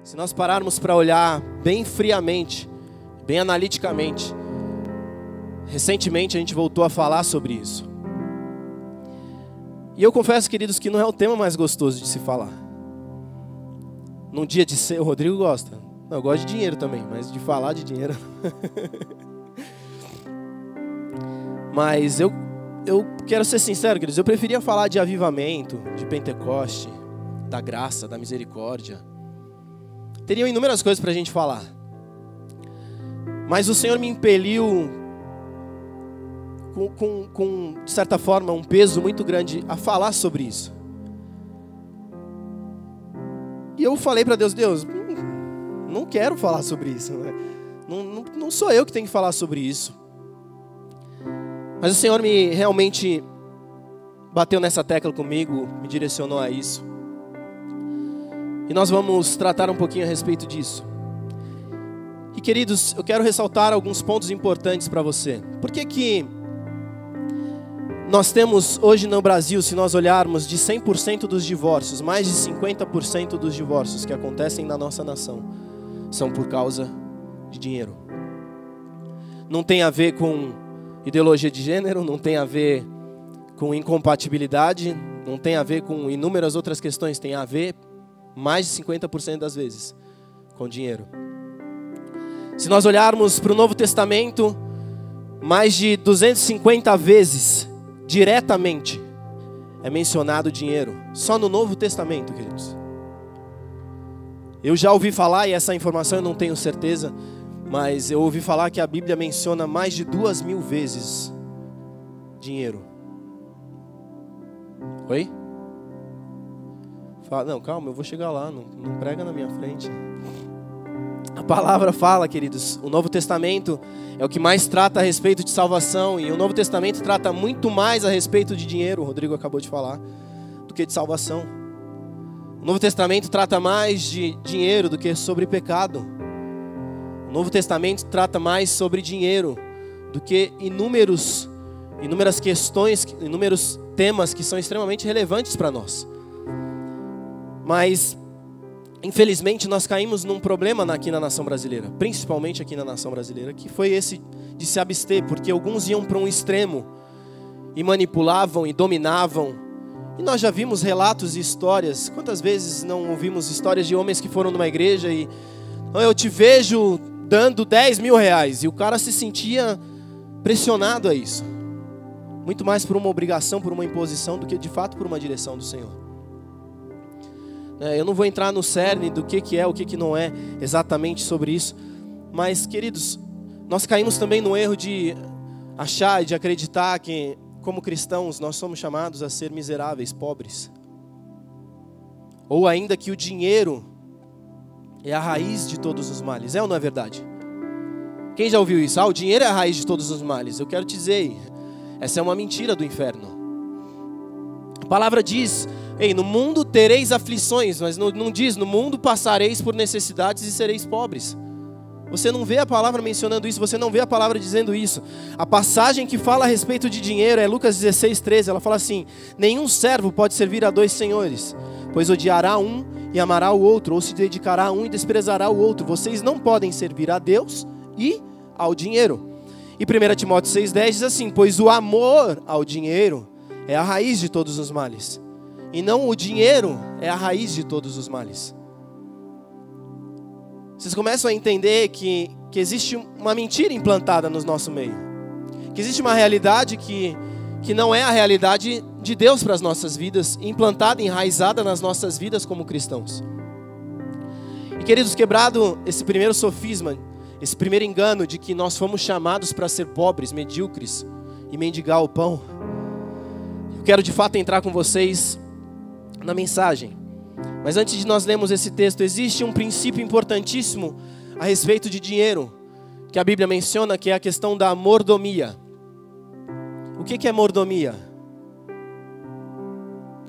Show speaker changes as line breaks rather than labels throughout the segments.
Se nós pararmos para olhar bem friamente, bem analiticamente, recentemente a gente voltou a falar sobre isso. E eu confesso, queridos, que não é o tema mais gostoso de se falar. Num dia de ser, o Rodrigo gosta. Não, eu gosto de dinheiro também, mas de falar de dinheiro. Mas eu quero ser sincero, queridos, eu preferia falar de avivamento, de Pentecoste, da graça, da misericórdia. Teriam inúmeras coisas para a gente falar. Mas o Senhor me impeliu, de certa forma, um peso muito grande a falar sobre isso. E eu falei para Deus, não quero falar sobre isso. Né? Não sou eu que tenho que falar sobre isso. Mas o Senhor realmente bateu nessa tecla comigo, me direcionou a isso. E nós vamos tratar um pouquinho a respeito disso. E queridos, eu quero ressaltar alguns pontos importantes para você. Por que nós temos hoje no Brasil, se nós olharmos de 100% dos divórcios, mais de 50% dos divórcios que acontecem na nossa nação são por causa de dinheiro? Não tem a ver com ideologia de gênero, não tem a ver com incompatibilidade, não tem a ver com inúmeras outras questões, tem a ver mais de 50% das vezes com dinheiro. Se nós olharmos para o Novo Testamento, mais de 250 vezes, diretamente, é mencionado dinheiro. Só no Novo Testamento, queridos. Eu já ouvi falar, e essa informação eu não tenho certeza, mas eu ouvi falar que a Bíblia menciona mais de 2.000 vezes dinheiro. Oi? Fala, não, calma, eu vou chegar lá, não prega na minha frente. A palavra fala, queridos, o Novo Testamento é o que mais trata a respeito de salvação, e o Novo Testamento trata muito mais a respeito de dinheiro, o Rodrigo acabou de falar, do que de salvação. O Novo Testamento trata mais de dinheiro do que sobre pecado. O Novo Testamento trata mais sobre dinheiro do que inúmeras questões, inúmeros temas que são extremamente relevantes para nós. Mas, infelizmente, nós caímos num problema aqui na nação brasileira, principalmente aqui na nação brasileira, que foi esse de se abster, porque alguns iam para um extremo e manipulavam e dominavam. E nós já vimos relatos e histórias. Quantas vezes não ouvimos histórias de homens que foram numa igreja e eu te vejo dando 10 mil reais, e o cara se sentia pressionado a isso, muito mais por uma obrigação, por uma imposição, do que de fato por uma direção do Senhor. Eu não vou entrar no cerne do que é, o que não é exatamente sobre isso, mas, queridos, nós caímos também no erro de achar e de acreditar que, como cristãos, nós somos chamados a ser miseráveis, pobres, ou ainda que o dinheiro é a raiz de todos os males. É ou não é verdade? Quem já ouviu isso? O dinheiro é a raiz de todos os males. Eu quero te dizer, essa é uma mentira do inferno. A palavra diz, no mundo tereis aflições, mas não diz, no mundo passareis por necessidades e sereis pobres. Você não vê a palavra mencionando isso, você não vê a palavra dizendo isso. A passagem que fala a respeito de dinheiro é Lucas 16:13, ela fala assim: nenhum servo pode servir a 2 senhores, pois odiará um e amará o outro, ou se dedicará a um e desprezará o outro. Vocês não podem servir a Deus e ao dinheiro. E 1 Timóteo 6:10 diz assim: pois o amor ao dinheiro é a raiz de todos os males. E não o dinheiro é a raiz de todos os males. Vocês começam a entender que existe uma mentira implantada no nosso meio. Que existe uma realidade que não é a realidade de Deus para as nossas vidas, implantada, enraizada nas nossas vidas como cristãos. E, queridos, quebrado esse primeiro sofisma, esse primeiro engano de que nós fomos chamados para ser pobres, medíocres e mendigar o pão, eu quero de fato entrar com vocês na mensagem. Mas antes de nós lermos esse texto, existe um princípio importantíssimo a respeito de dinheiro, que a Bíblia menciona, que é a questão da mordomia. O que é mordomia?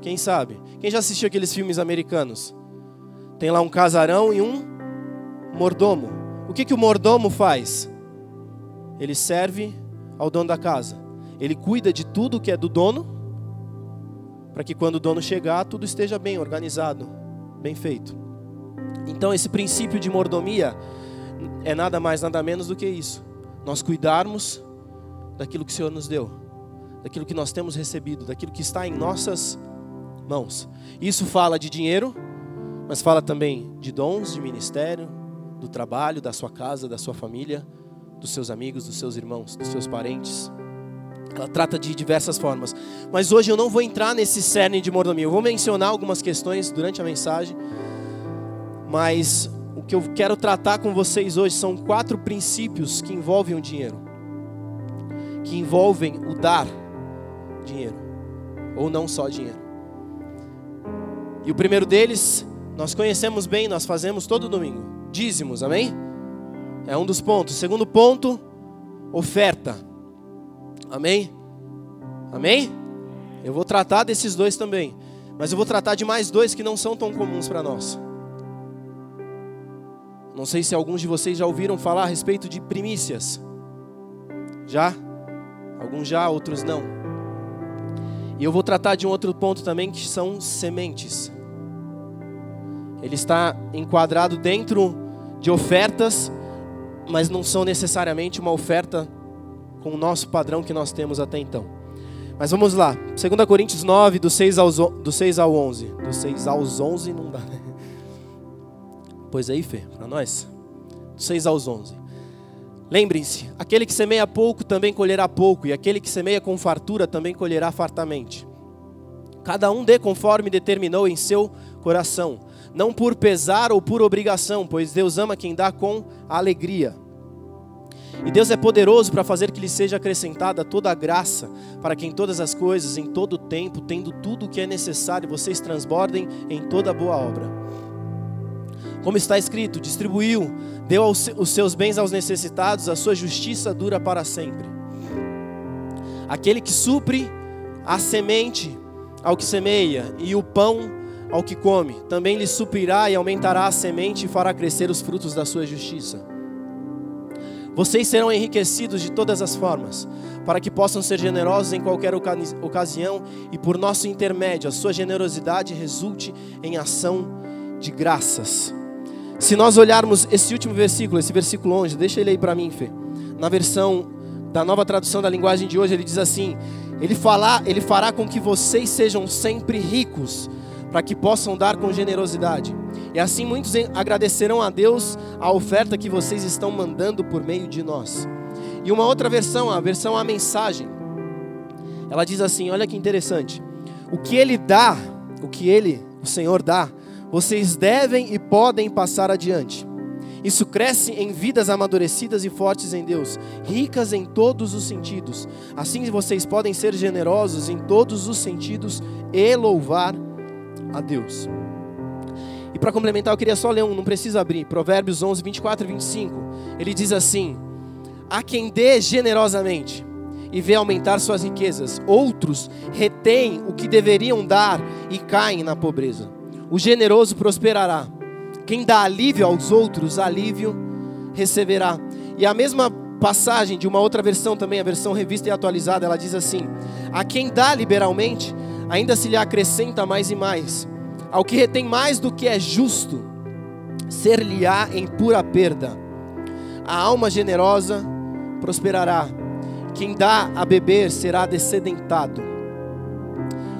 Quem sabe? Quem já assistiu aqueles filmes americanos? Tem lá um casarão e um mordomo. O que o mordomo faz? Ele serve ao dono da casa. Ele cuida de tudo que é do dono, para que quando o dono chegar, tudo esteja bem organizado, bem feito. Então esse princípio de mordomia é nada mais, nada menos do que isso. Nós cuidarmos daquilo que o Senhor nos deu, daquilo que nós temos recebido, daquilo que está em nossas mãos. Isso fala de dinheiro, mas fala também de dons, de ministério, do trabalho, da sua casa, da sua família, dos seus amigos, dos seus irmãos, dos seus parentes. Ela trata de diversas formas. Mas hoje eu não vou entrar nesse cerne de mordomia. Eu vou mencionar algumas questões durante a mensagem. Mas o que eu quero tratar com vocês hoje são 4 princípios que envolvem o dinheiro. Que envolvem o dar dinheiro. Ou não só dinheiro. E o primeiro deles, nós conhecemos bem, nós fazemos todo domingo. Dízimos, amém? É um dos pontos. Segundo ponto, oferta. Amém? Amém? Eu vou tratar desses 2 também. Mas eu vou tratar de mais 2 que não são tão comuns para nós. Não sei se alguns de vocês já ouviram falar a respeito de primícias. Já? Alguns já, outros não. E eu vou tratar de um outro ponto também, que são sementes. Ele está enquadrado dentro de ofertas, mas não são necessariamente uma oferta com o nosso padrão que nós temos até então. Mas vamos lá. 2 Coríntios 9, do 6 ao 11. Do 6 aos 11 não dá, né? Pois aí, Fê, para nós. Do 6 aos 11. Lembrem-se, aquele que semeia pouco também colherá pouco, e aquele que semeia com fartura também colherá fartamente. Cada um dê conforme determinou em seu coração, não por pesar ou por obrigação, pois Deus ama quem dá com alegria. E Deus é poderoso para fazer que lhe seja acrescentada toda a graça, para que em todas as coisas, em todo o tempo, tendo tudo o que é necessário, vocês transbordem em toda boa obra. Como está escrito, distribuiu, deu os seus bens aos necessitados, a sua justiça dura para sempre. Aquele que supre a semente ao que semeia e o pão ao que come, também lhe suprirá e aumentará a semente e fará crescer os frutos da sua justiça. Vocês serão enriquecidos de todas as formas, para que possam ser generosos em qualquer ocasião e por nosso intermédio a sua generosidade resulte em ação de graças. Se nós olharmos esse último versículo, esse versículo 11, deixa ele aí para mim, Fê. Na versão da Nova Tradução da Linguagem de hoje, ele diz assim: ele fará com que vocês sejam sempre ricos, para que possam dar com generosidade. E assim muitos agradecerão a Deus a oferta que vocês estão mandando por meio de nós. E uma outra versão, a versão A Mensagem, ela diz assim, olha que interessante: o que Ele dá, o Senhor dá, vocês devem e podem passar adiante. Isso cresce em vidas amadurecidas e fortes em Deus, ricas em todos os sentidos. Assim vocês podem ser generosos em todos os sentidos e louvar a Deus. E para complementar, eu queria só ler não precisa abrir, Provérbios 11, 24 e 25. Ele diz assim: há quem dê generosamente e vê aumentar suas riquezas. Outros retêm o que deveriam dar e caem na pobreza. O generoso prosperará. Quem dá alívio aos outros, alívio receberá. E a mesma passagem de uma outra versão também, a versão revista e atualizada, ela diz assim: a quem dá liberalmente, ainda se lhe acrescenta mais e mais. Ao que retém mais do que é justo, ser-lhe-á em pura perda. A alma generosa prosperará. Quem dá a beber será descedentado.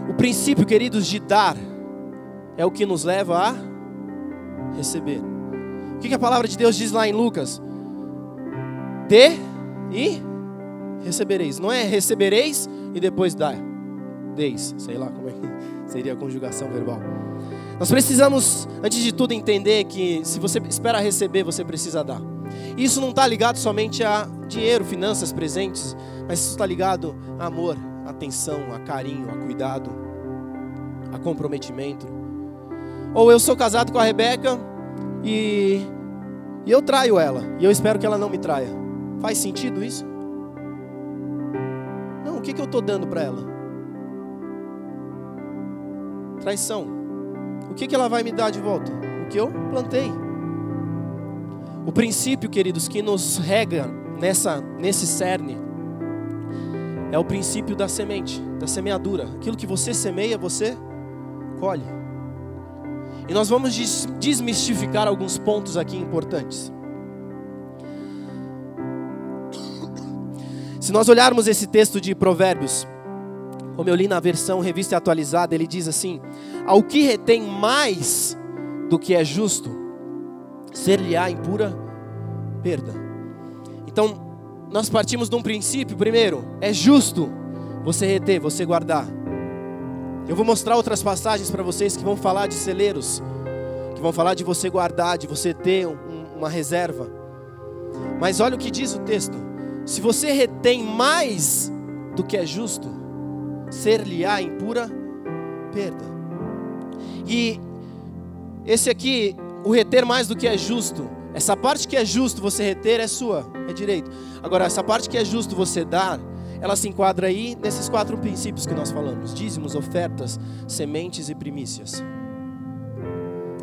O princípio, queridos, de dar é o que nos leva a receber. O que a palavra de Deus diz lá em Lucas? Dê e recebereis. Não é recebereis e depois dar. Deis, sei lá como é que seria a conjugação verbal. Nós precisamos, antes de tudo, entender que se você espera receber, você precisa dar. E isso não está ligado somente a dinheiro, finanças, presentes, mas isso está ligado a amor, a atenção, a carinho, a cuidado, a comprometimento. Ou eu sou casado com a Rebeca e eu traio ela, e eu espero que ela não me traia. Faz sentido isso? Não, o que eu estou dando para ela? Traição. O que ela vai me dar de volta? O que eu plantei. O princípio, queridos, que nos rega nesse cerne é o princípio da semente, da semeadura. Aquilo que você semeia, você colhe. E nós vamos desmistificar alguns pontos aqui importantes. Se nós olharmos esse texto de Provérbios, como eu li na versão Revista e Atualizada, ele diz assim: ao que retém mais do que é justo, ser-lhe-á em pura perda. Então, nós partimos de um princípio. Primeiro, é justo você reter, você guardar. Eu vou mostrar outras passagens para vocês que vão falar de celeiros, que vão falar de você guardar, de você ter uma reserva. Mas olha o que diz o texto: se você retém mais do que é justo, ser-lhe-á em pura perda. E esse aqui, o reter mais do que é justo, essa parte que é justo você reter é sua, é direito. Agora, essa parte que é justo você dar, ela se enquadra aí nesses 4 princípios que nós falamos: dízimos, ofertas, sementes e primícias.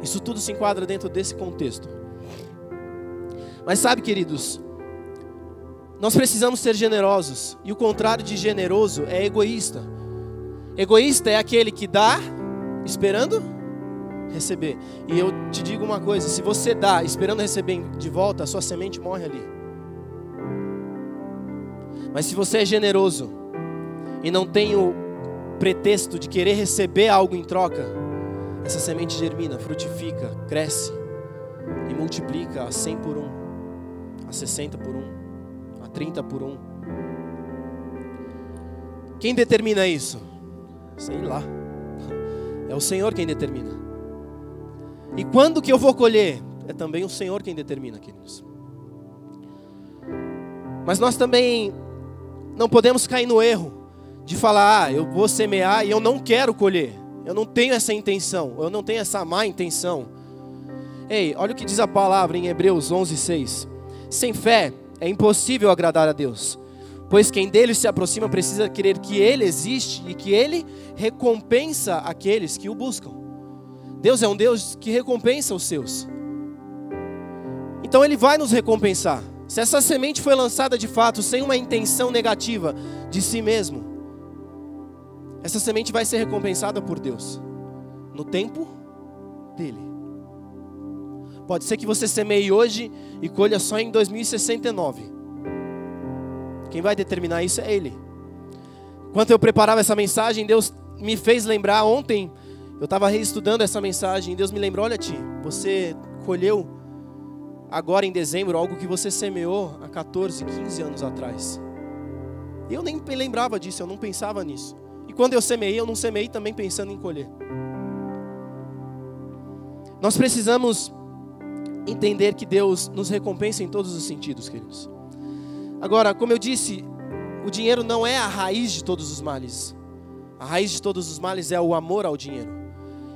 Isso tudo se enquadra dentro desse contexto. Mas sabe, queridos, nós precisamos ser generosos. E o contrário de generoso é egoísta. Egoísta é aquele que dá esperando receber. E eu te digo uma coisa: se você dá esperando receber de volta, a sua semente morre ali. Mas se você é generoso e não tem o pretexto de querer receber algo em troca, essa semente germina, frutifica, cresce e multiplica a 100 por 1, a 60 por 1, a 30 por 1. Quem determina isso? Sei lá. É o Senhor quem determina. E quando que eu vou colher? É também o Senhor quem determina, queridos. Mas nós também não podemos cair no erro de falar: eu vou semear e eu não quero colher. Eu não tenho essa intenção, eu não tenho essa má intenção. Ei, olha o que diz a palavra em Hebreus 11:6. Sem fé é impossível agradar a Deus, pois quem dele se aproxima precisa crer que ele existe e que ele recompensa aqueles que o buscam. Deus é um Deus que recompensa os seus. Então ele vai nos recompensar. Se essa semente foi lançada de fato sem uma intenção negativa de si mesmo, essa semente vai ser recompensada por Deus no tempo dele. Pode ser que você semeie hoje e colha só em 2069. Quem vai determinar isso é Ele. Enquanto eu preparava essa mensagem, Deus me fez lembrar. Ontem eu estava reestudando essa mensagem e Deus me lembrou: olha, Ti, você colheu agora em dezembro algo que você semeou há 14, 15 anos atrás. E eu nem lembrava disso, eu não pensava nisso. E quando eu semeei, eu não semeei também pensando em colher. Nós precisamos entender que Deus nos recompensa em todos os sentidos, queridos. Agora, como eu disse, o dinheiro não é a raiz de todos os males. A raiz de todos os males é o amor ao dinheiro.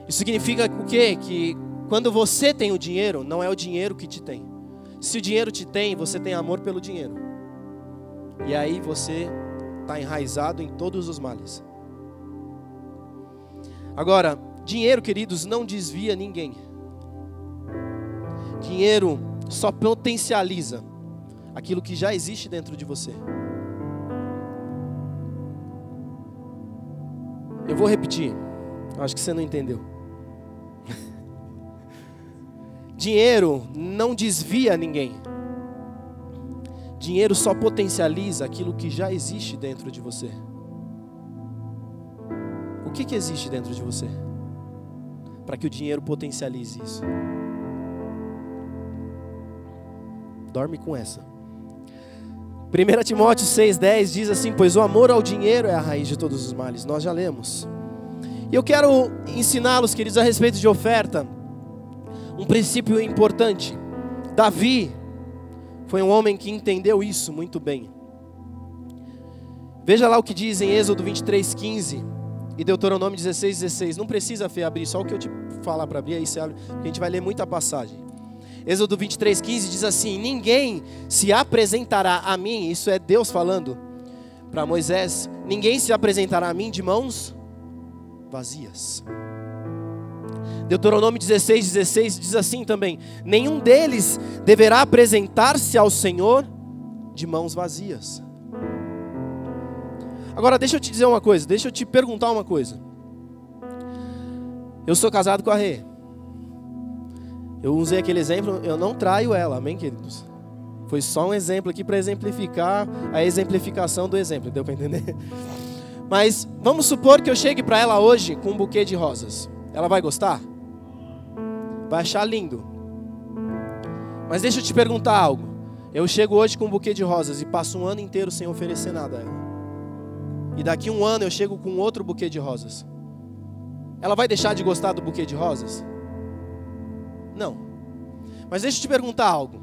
Isso significa o quê? Que quando você tem o dinheiro, não é o dinheiro que te tem. Se o dinheiro te tem, você tem amor pelo dinheiro. E aí você está enraizado em todos os males. Agora, dinheiro, queridos, não desvia ninguém. Dinheiro só potencializa aquilo que já existe dentro de você. Eu vou repetir, acho que você não entendeu. Dinheiro não desvia ninguém. Dinheiro só potencializa aquilo que já existe dentro de você. O que existe dentro de você para que o dinheiro potencialize isso? Dorme com essa. 1 Timóteo 6,10 diz assim: pois o amor ao dinheiro é a raiz de todos os males. Nós já lemos. E eu quero ensiná-los, queridos, a respeito de oferta, um princípio importante. Davi foi um homem que entendeu isso muito bem. Veja lá o que diz em Êxodo 23:15 e Deuteronômio 16:16. Não precisa, Fê, abrir, só o que eu te falar para abrir, aí você abre, porque a gente vai ler muita passagem. Êxodo 23:15 diz assim: ninguém se apresentará a mim, isso é Deus falando para Moisés, ninguém se apresentará a mim de mãos vazias. Deuteronômio 16:16 diz assim também: nenhum deles deverá apresentar-se ao Senhor de mãos vazias. Agora deixa eu te dizer uma coisa, deixa eu te perguntar uma coisa. Eu sou casado com a Rê. Eu usei aquele exemplo, eu não traio ela, amém, queridos? Foi só um exemplo aqui para exemplificar a exemplificação do exemplo, deu para entender? Mas vamos supor que eu chegue para ela hoje com um buquê de rosas. Ela vai gostar? Vai achar lindo. Mas deixa eu te perguntar algo. Eu chego hoje com um buquê de rosas e passo um ano inteiro sem oferecer nada a ela. E daqui um ano eu chego com outro buquê de rosas. Ela vai deixar de gostar do buquê de rosas? Não. Mas deixa eu te perguntar algo.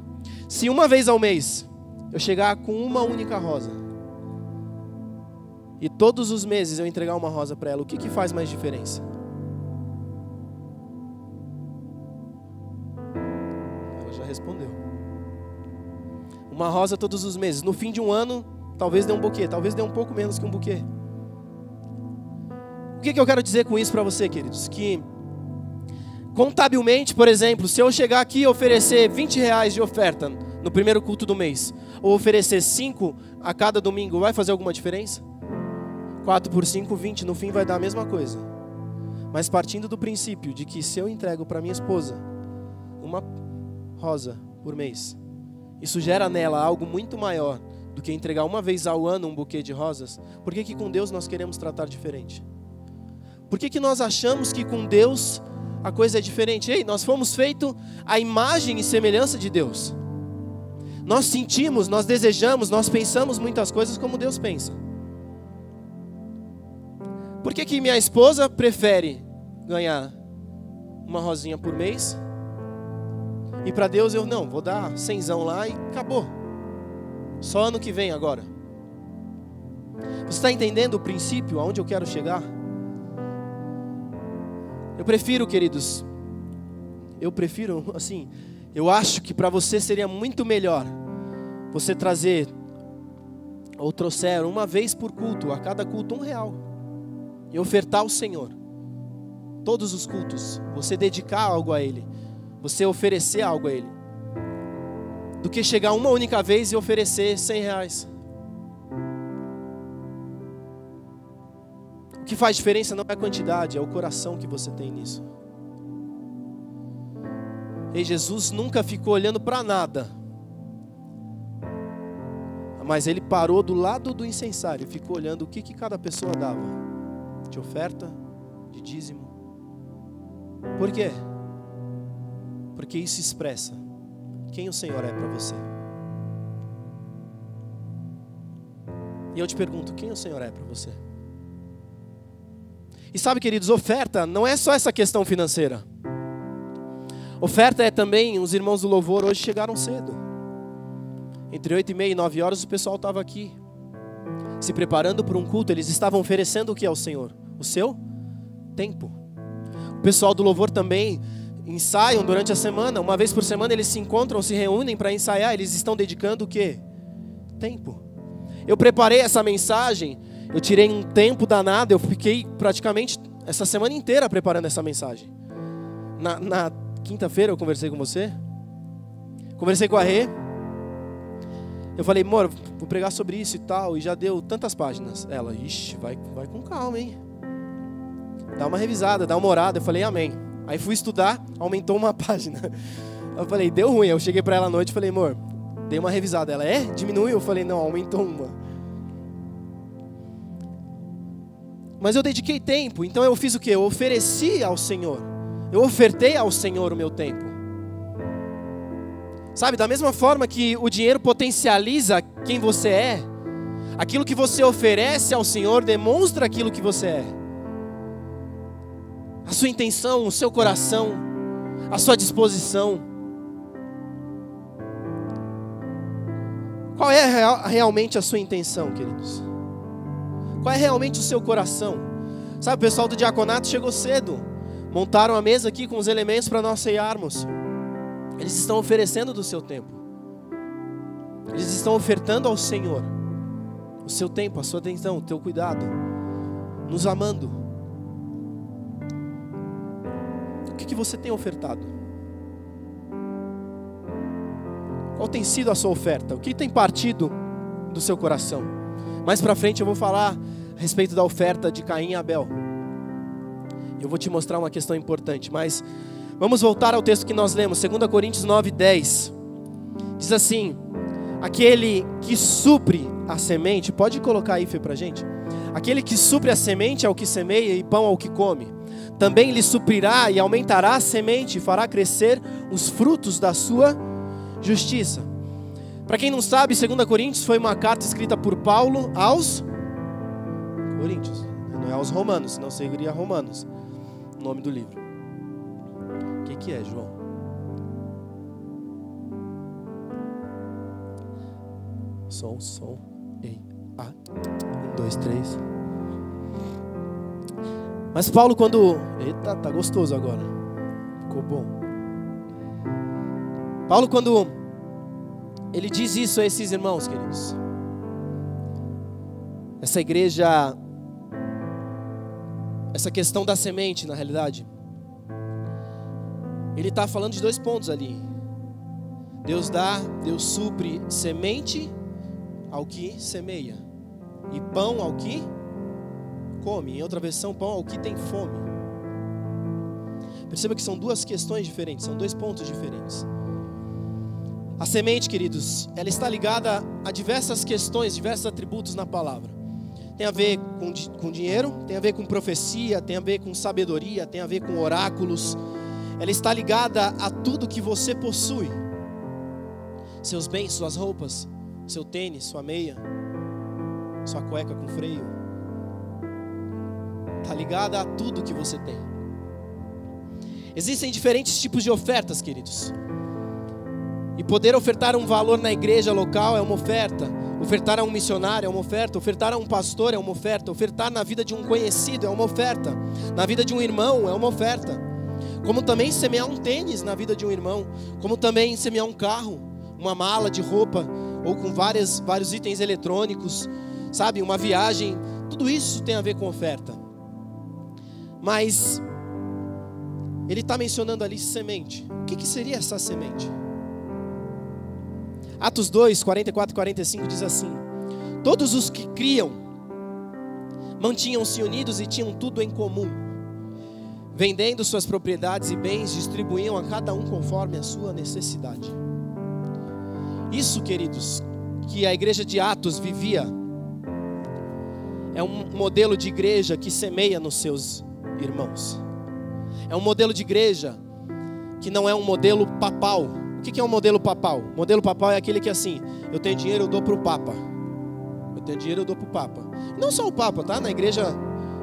Se uma vez ao mês eu chegar com uma única rosa e todos os meses eu entregar uma rosa para ela, o que faz mais diferença? Ela já respondeu. Uma rosa todos os meses. No fim de um ano, talvez dê um buquê, talvez dê um pouco menos que um buquê. O que eu quero dizer com isso para você, queridos? Que contabilmente, por exemplo, se eu chegar aqui e oferecer R$20 de oferta no primeiro culto do mês, ou oferecer 5 a cada domingo, vai fazer alguma diferença? 4 por 5, 20, no fim vai dar a mesma coisa. Mas partindo do princípio de que se eu entrego para minha esposa uma rosa por mês, isso gera nela algo muito maior do que entregar uma vez ao ano um buquê de rosas, por que com Deus nós queremos tratar diferente? Por que nós achamos que com Deus a coisa é diferente? Ei, nós fomos feitos à imagem e semelhança de Deus. Nós sentimos, nós desejamos, nós pensamos muitas coisas como Deus pensa. Por que minha esposa prefere ganhar uma rosinha por mês? E para Deus eu não, vou dar 100zão lá e acabou. Só ano que vem agora. Você está entendendo o princípio, aonde eu quero chegar? Eu prefiro, queridos, assim, eu acho que para você seria muito melhor você trazer, ou trouxer uma vez por culto, a cada culto R$1, e ofertar ao Senhor, todos os cultos, você dedicar algo a Ele, você oferecer algo a Ele, do que chegar uma única vez e oferecer R$100. O que faz diferença não é a quantidade, é o coração que você tem nisso. E Jesus nunca ficou olhando para nada, mas Ele parou do lado do incensário e ficou olhando o que cada pessoa dava, de oferta, de dízimo. Por quê? Porque isso expressa quem o Senhor é para você. E eu te pergunto, quem o Senhor é para você? E sabe, queridos, oferta não é só essa questão financeira. Oferta é também, os irmãos do louvor hoje chegaram cedo. Entre 8h30 e 9 horas o pessoal estava aqui, se preparando para um culto. Eles estavam oferecendo o que ao Senhor? O seu tempo. O pessoal do louvor também ensaiam durante a semana. Uma vez por semana eles se encontram, se reúnem para ensaiar. Eles estão dedicando o quê? Tempo. Eu preparei essa mensagem, eu tirei um tempo danado, eu fiquei praticamente essa semana inteira preparando essa mensagem. Na quinta-feira eu conversei com você, conversei com a Rê, eu falei, amor, vou pregar sobre isso e tal, e já deu tantas páginas. Ela, ixi, vai com calma, hein? Dá uma revisada, dá uma orada. Eu falei, amém. Aí fui estudar, aumentou uma página. Eu falei, deu ruim. Eu cheguei para ela à noite e falei, amor, dei uma revisada. Ela, diminuiu? Eu falei, não, aumentou uma. Mas eu dediquei tempo, então eu fiz o quê? Eu ofereci ao Senhor. Eu ofertei ao Senhor o meu tempo. Sabe, da mesma forma que o dinheiro potencializa quem você é, aquilo que você oferece ao Senhor demonstra aquilo que você é. A sua intenção, o seu coração, a sua disposição. Qual é realmente a sua intenção, queridos? Qual é realmente o seu coração? Sabe, o pessoal do diaconato chegou cedo. Montaram a mesa aqui com os elementos para nós ceiarmos. Eles estão oferecendo do seu tempo. Eles estão ofertando ao Senhor o seu tempo, a sua atenção, o teu cuidado, nos amando. O que você tem ofertado? Qual tem sido a sua oferta? O que tem partido do seu coração? Mais para frente eu vou falar a respeito da oferta de Caim e Abel. Eu vou te mostrar uma questão importante, mas Vamos voltar ao texto que nós lemos, 2 Coríntios 9:10. Diz assim: aquele que supre a semente, pode colocar aí, Fê, pra gente? Aquele que supre a semente ao que semeia e pão ao que come, também lhe suprirá e aumentará a semente e fará crescer os frutos da sua justiça. Para quem não sabe, 2 Coríntios foi uma carta escrita por Paulo aos Coríntios, não é aos Romanos, senão seria Romanos, o nome do livro. O que é, João? Som, ei, 1, 2, 3. Mas Paulo quando... Eita, tá gostoso agora. Ficou bom. Paulo quando ele diz isso a esses irmãos, queridos. Essa igreja... Essa questão da semente, na realidade. Ele está falando de 2 pontos ali. Deus dá, Deus supre semente ao que semeia. E pão ao que come. Em outra versão, pão ao que tem fome. Perceba que são 2 questões diferentes, são 2 pontos diferentes. A semente, queridos, ela está ligada a diversas questões, diversos atributos na palavra. Tem a ver com dinheiro, tem a ver com profecia, tem a ver com sabedoria, tem a ver com oráculos. Ela está ligada a tudo que você possui. Seus bens, suas roupas, seu tênis, sua meia, sua cueca com freio. Está ligada a tudo que você tem. Existem diferentes tipos de ofertas, queridos. E poder ofertar um valor na igreja local é uma oferta. Ofertar a um missionário é uma oferta. Ofertar a um pastor é uma oferta. Ofertar na vida de um conhecido é uma oferta. Na vida de um irmão é uma oferta. Como também semear um tênis na vida de um irmão. Como também semear um carro, uma mala de roupa, ou com vários itens eletrônicos, sabe? Uma viagem. Tudo isso tem a ver com oferta. Mas ele está mencionando ali semente. O que seria essa semente? Atos 2, 44 e 45 diz assim: todos os que criam mantinham-se unidos e tinham tudo em comum. Vendendo suas propriedades e bens, distribuíam a cada um conforme a sua necessidade. Isso, queridos, que a igreja de Atos vivia, é um modelo de igreja que semeia nos seus irmãos. É um modelo de igreja que não é um modelo papal. O que é um modelo papal? O modelo papal é aquele que assim: eu tenho dinheiro, eu dou para o Papa. Eu tenho dinheiro, eu dou para o Papa. Não só o Papa, tá? Na igreja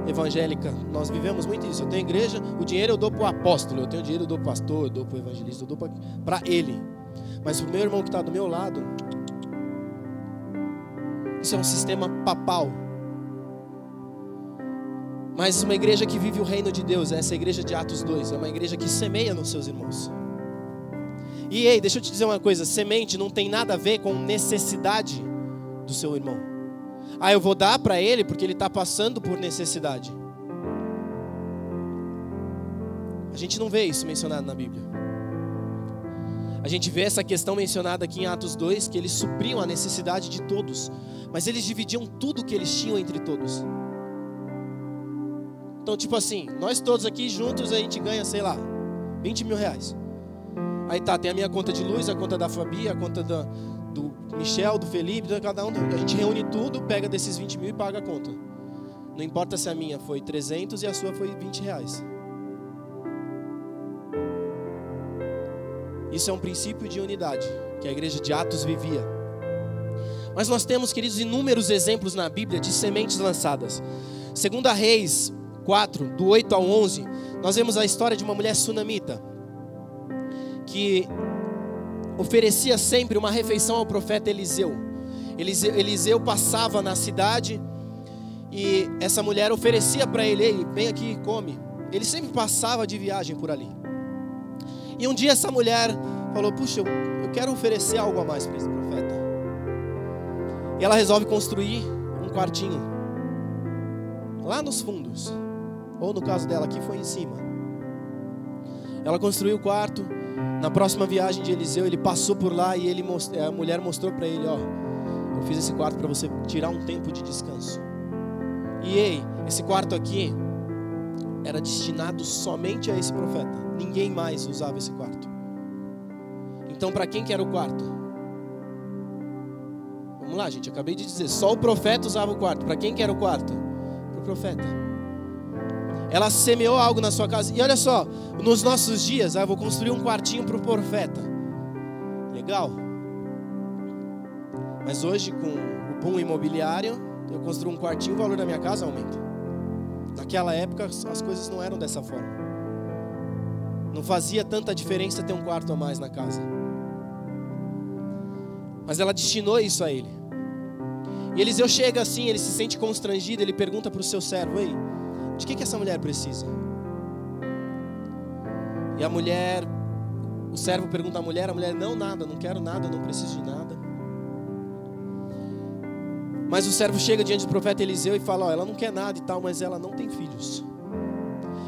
evangélica nós vivemos muito isso. Eu tenho igreja, o dinheiro eu dou para o apóstolo. Eu tenho dinheiro, eu dou para o pastor, eu dou para o evangelista, eu dou para ele. Mas o meu irmão que está do meu lado, isso é um sistema papal. Mas uma igreja que vive o reino de Deus, essa igreja de Atos 2, é uma igreja que semeia nos seus irmãos. E ei, deixa eu te dizer uma coisa, semente não tem nada a ver com necessidade do seu irmão. Ah, eu vou dar para ele porque ele está passando por necessidade. A gente não vê isso mencionado na Bíblia. A gente vê essa questão mencionada aqui em Atos 2, que eles supriam a necessidade de todos, mas eles dividiam tudo que eles tinham entre todos. Então, tipo assim, nós todos aqui juntos a gente ganha, sei lá, 20 mil reais. Aí tá, tem a minha conta de luz, a conta da Fabi, a conta do Michel, do Felipe, cada um. A gente reúne tudo, pega desses 20 mil e paga a conta. Não importa se a minha foi 300 e a sua foi 20 reais. Isso é um princípio de unidade que a igreja de Atos vivia. Mas nós temos, queridos, inúmeros exemplos na Bíblia de sementes lançadas. 2 Reis 4, do 8 ao 11, nós vemos a história de uma mulher sunamita que oferecia sempre uma refeição ao profeta Eliseu. Eliseu passava na cidade e essa mulher oferecia para ele: ei, vem aqui e come. Ele sempre passava de viagem por ali. E um dia essa mulher falou: puxa, eu quero oferecer algo a mais para esse profeta. E ela resolve construir um quartinho lá nos fundos, ou no caso dela aqui foi em cima. Ela construiu o quarto. Na próxima viagem de Eliseu, ele passou por lá e a mulher mostrou para ele: ó, eu fiz esse quarto para você tirar um tempo de descanso. E ei, esse quarto aqui era destinado somente a esse profeta. Ninguém mais usava esse quarto. Então, para quem que era o quarto? Vamos lá, gente, eu acabei de dizer, só o profeta usava o quarto. Para quem que era o quarto? Para o profeta. Ela semeou algo na sua casa. E olha só, nos nossos dias, eu vou construir um quartinho para o profeta. Legal. Mas hoje, com o boom imobiliário, eu construo um quartinho, o valor da minha casa aumenta. Naquela época, as coisas não eram dessa forma. Não fazia tanta diferença ter um quarto a mais na casa. Mas ela destinou isso a ele. E Eliseu chega assim, ele se sente constrangido, ele pergunta para o seu servo: ei, de que essa mulher precisa? E a mulher, o servo pergunta à mulher, a mulher: não, nada, não quero nada, não preciso de nada. Mas o servo chega diante do profeta Eliseu e fala: ó, ela não quer nada e tal, mas ela não tem filhos.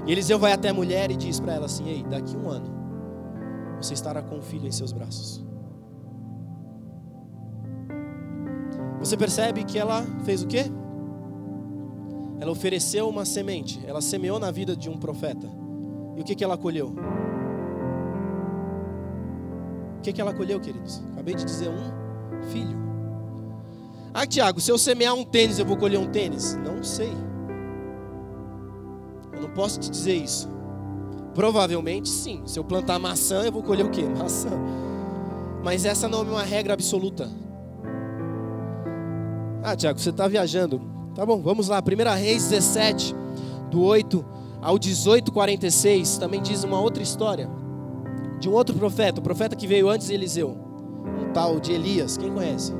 E Eliseu vai até a mulher e diz para ela assim: ei, daqui 1 ano você estará com um filho em seus braços. Você percebe que ela fez o quê? Ela ofereceu uma semente. Ela semeou na vida de um profeta. E o que ela colheu? O que ela colheu, queridos? Acabei de dizer, um filho. Ah, Tiago, se eu semear um tênis, eu vou colher um tênis? Não sei. Eu não posso te dizer isso. Provavelmente sim. Se eu plantar maçã, eu vou colher o quê? Maçã. Mas essa não é uma regra absoluta. Ah, Tiago, você está viajando. Tá bom, vamos lá. 1 Reis 17, do 8 ao 18:46, também diz uma outra história de um outro profeta, o profeta que veio antes de Eliseu, um tal de Elias. Quem conhece?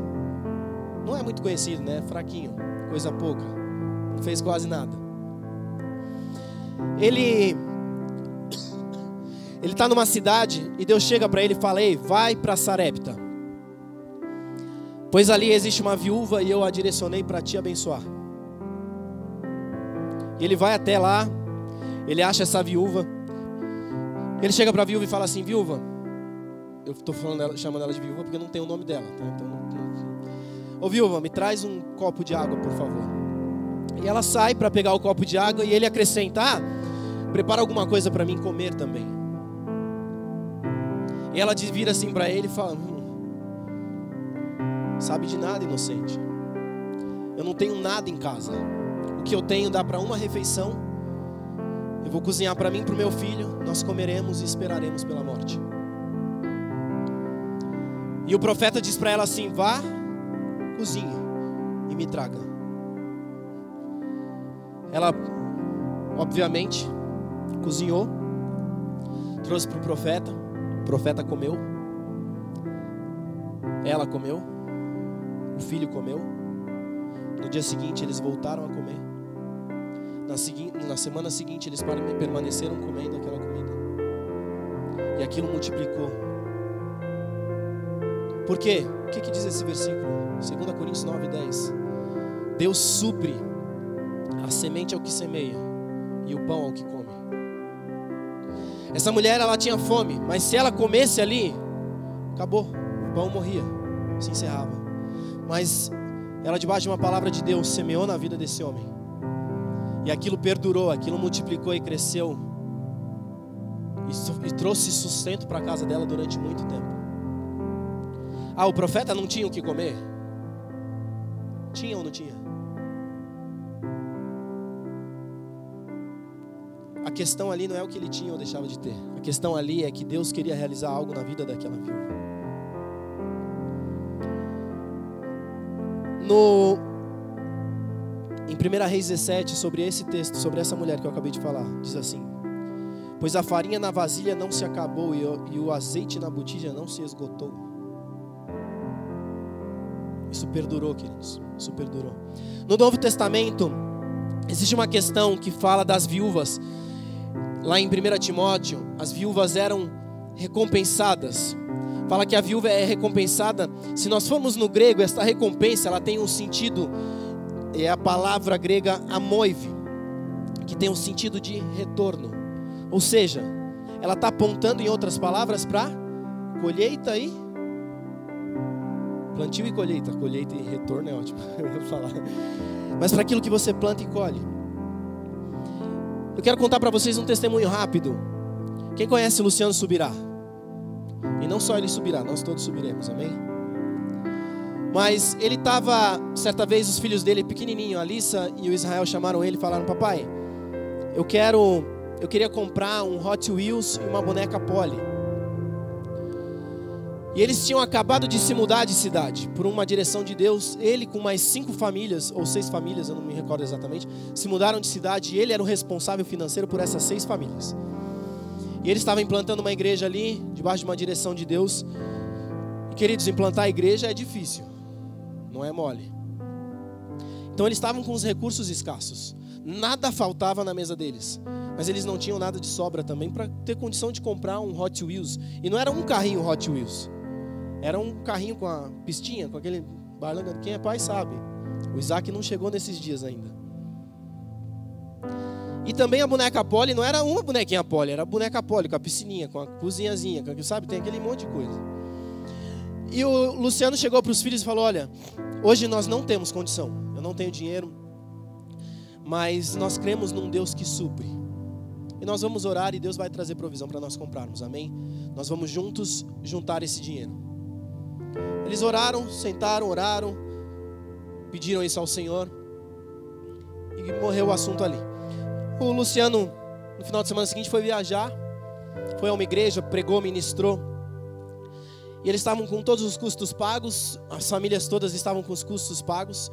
Não é muito conhecido, né? Fraquinho, coisa pouca, não fez quase nada. Ele está numa cidade e Deus chega para ele e fala: ei, vai para Sarepta, pois ali existe uma viúva e eu a direcionei para te abençoar. E ele vai até lá, ele acha essa viúva, ele chega para a viúva e fala assim: viúva, eu estou chamando ela de viúva porque não tem o nome dela, tá? Então, ô viúva, me traz um copo de água, por favor. E ela sai para pegar o copo de água e ele acrescenta: prepara alguma coisa para mim comer também. E ela vira assim para ele e fala: sabe de nada, inocente. Eu não tenho nada em casa. O que eu tenho dá para uma refeição. Eu vou cozinhar para mim e para o meu filho. Nós comeremos e esperaremos pela morte. E o profeta diz para ela assim: vá, cozinhe e me traga. Ela, obviamente, cozinhou, trouxe para o profeta comeu, ela comeu, o filho comeu. No dia seguinte eles voltaram a comer. Na semana seguinte eles permaneceram comendo aquela comida. E aquilo multiplicou. Por quê? O que diz esse versículo? 2 Coríntios 9:10. Deus supre a semente ao que semeia e o pão ao que come. Essa mulher, ela tinha fome, mas se ela comesse ali, acabou, o pão morria, se encerrava. Mas ela, debaixo de uma palavra de Deus, semeou na vida desse homem. E aquilo perdurou, aquilo multiplicou e cresceu. E trouxe sustento para a casa dela durante muito tempo. Ah, o profeta não tinha o que comer? Tinha ou não tinha? A questão ali não é o que ele tinha ou deixava de ter. A questão ali é que Deus queria realizar algo na vida daquela viúva. Em 1 Reis 17, sobre esse texto, sobre essa mulher que eu acabei de falar, diz assim: pois a farinha na vasilha não se acabou e o azeite na botija não se esgotou. Isso perdurou, queridos. Isso perdurou. No Novo Testamento existe uma questão que fala das viúvas. Lá em 1 Timóteo, as viúvas eram recompensadas. Fala que a viúva é recompensada. Se nós formos no grego, esta recompensa, ela tem um sentido, é a palavra grega amoive, que tem um sentido de retorno. Ou seja, ela está apontando, em outras palavras, para colheita e plantio e colheita. Colheita e retorno é ótimo, eu ia falar. Mas para aquilo que você planta e colhe. Eu quero contar para vocês um testemunho rápido. Quem conhece Luciano Subirá? E não só ele subirá, nós todos subiremos, amém? Mas ele estava, certa vez, os filhos dele pequenininho, a Alissa e o Israel chamaram ele e falaram: papai, eu queria comprar um Hot Wheels e uma boneca Polly. E eles tinham acabado de se mudar de cidade, por uma direção de Deus. Ele com mais 5 famílias, ou 6 famílias, eu não me recordo exatamente, se mudaram de cidade e ele era o responsável financeiro por essas 6 famílias. E ele estava implantando uma igreja ali, debaixo de uma direção de Deus. E queridos, implantar a igreja é difícil, não é mole. Então eles estavam com os recursos escassos, nada faltava na mesa deles. Mas eles não tinham nada de sobra também para ter condição de comprar um Hot Wheels. E não era um carrinho Hot Wheels, era um carrinho com a pistinha, com aquele barlanga. Quem é pai sabe. O Isaac não chegou nesses dias ainda. E também a boneca Polly não era uma bonequinha Polly, era a boneca Polly com a piscininha, com a cozinhazinha, sabe? Tem aquele monte de coisa. E o Luciano chegou para os filhos e falou: olha, hoje nós não temos condição, eu não tenho dinheiro, mas nós cremos num Deus que supre. E nós vamos orar e Deus vai trazer provisão para nós comprarmos, amém? Nós vamos juntos juntar esse dinheiro. Eles oraram, sentaram, oraram, pediram isso ao Senhor e morreu o assunto ali. O Luciano, no final de semana seguinte, foi viajar, foi a uma igreja, pregou, ministrou. E eles estavam com todos os custos pagos, as famílias todas estavam com os custos pagos.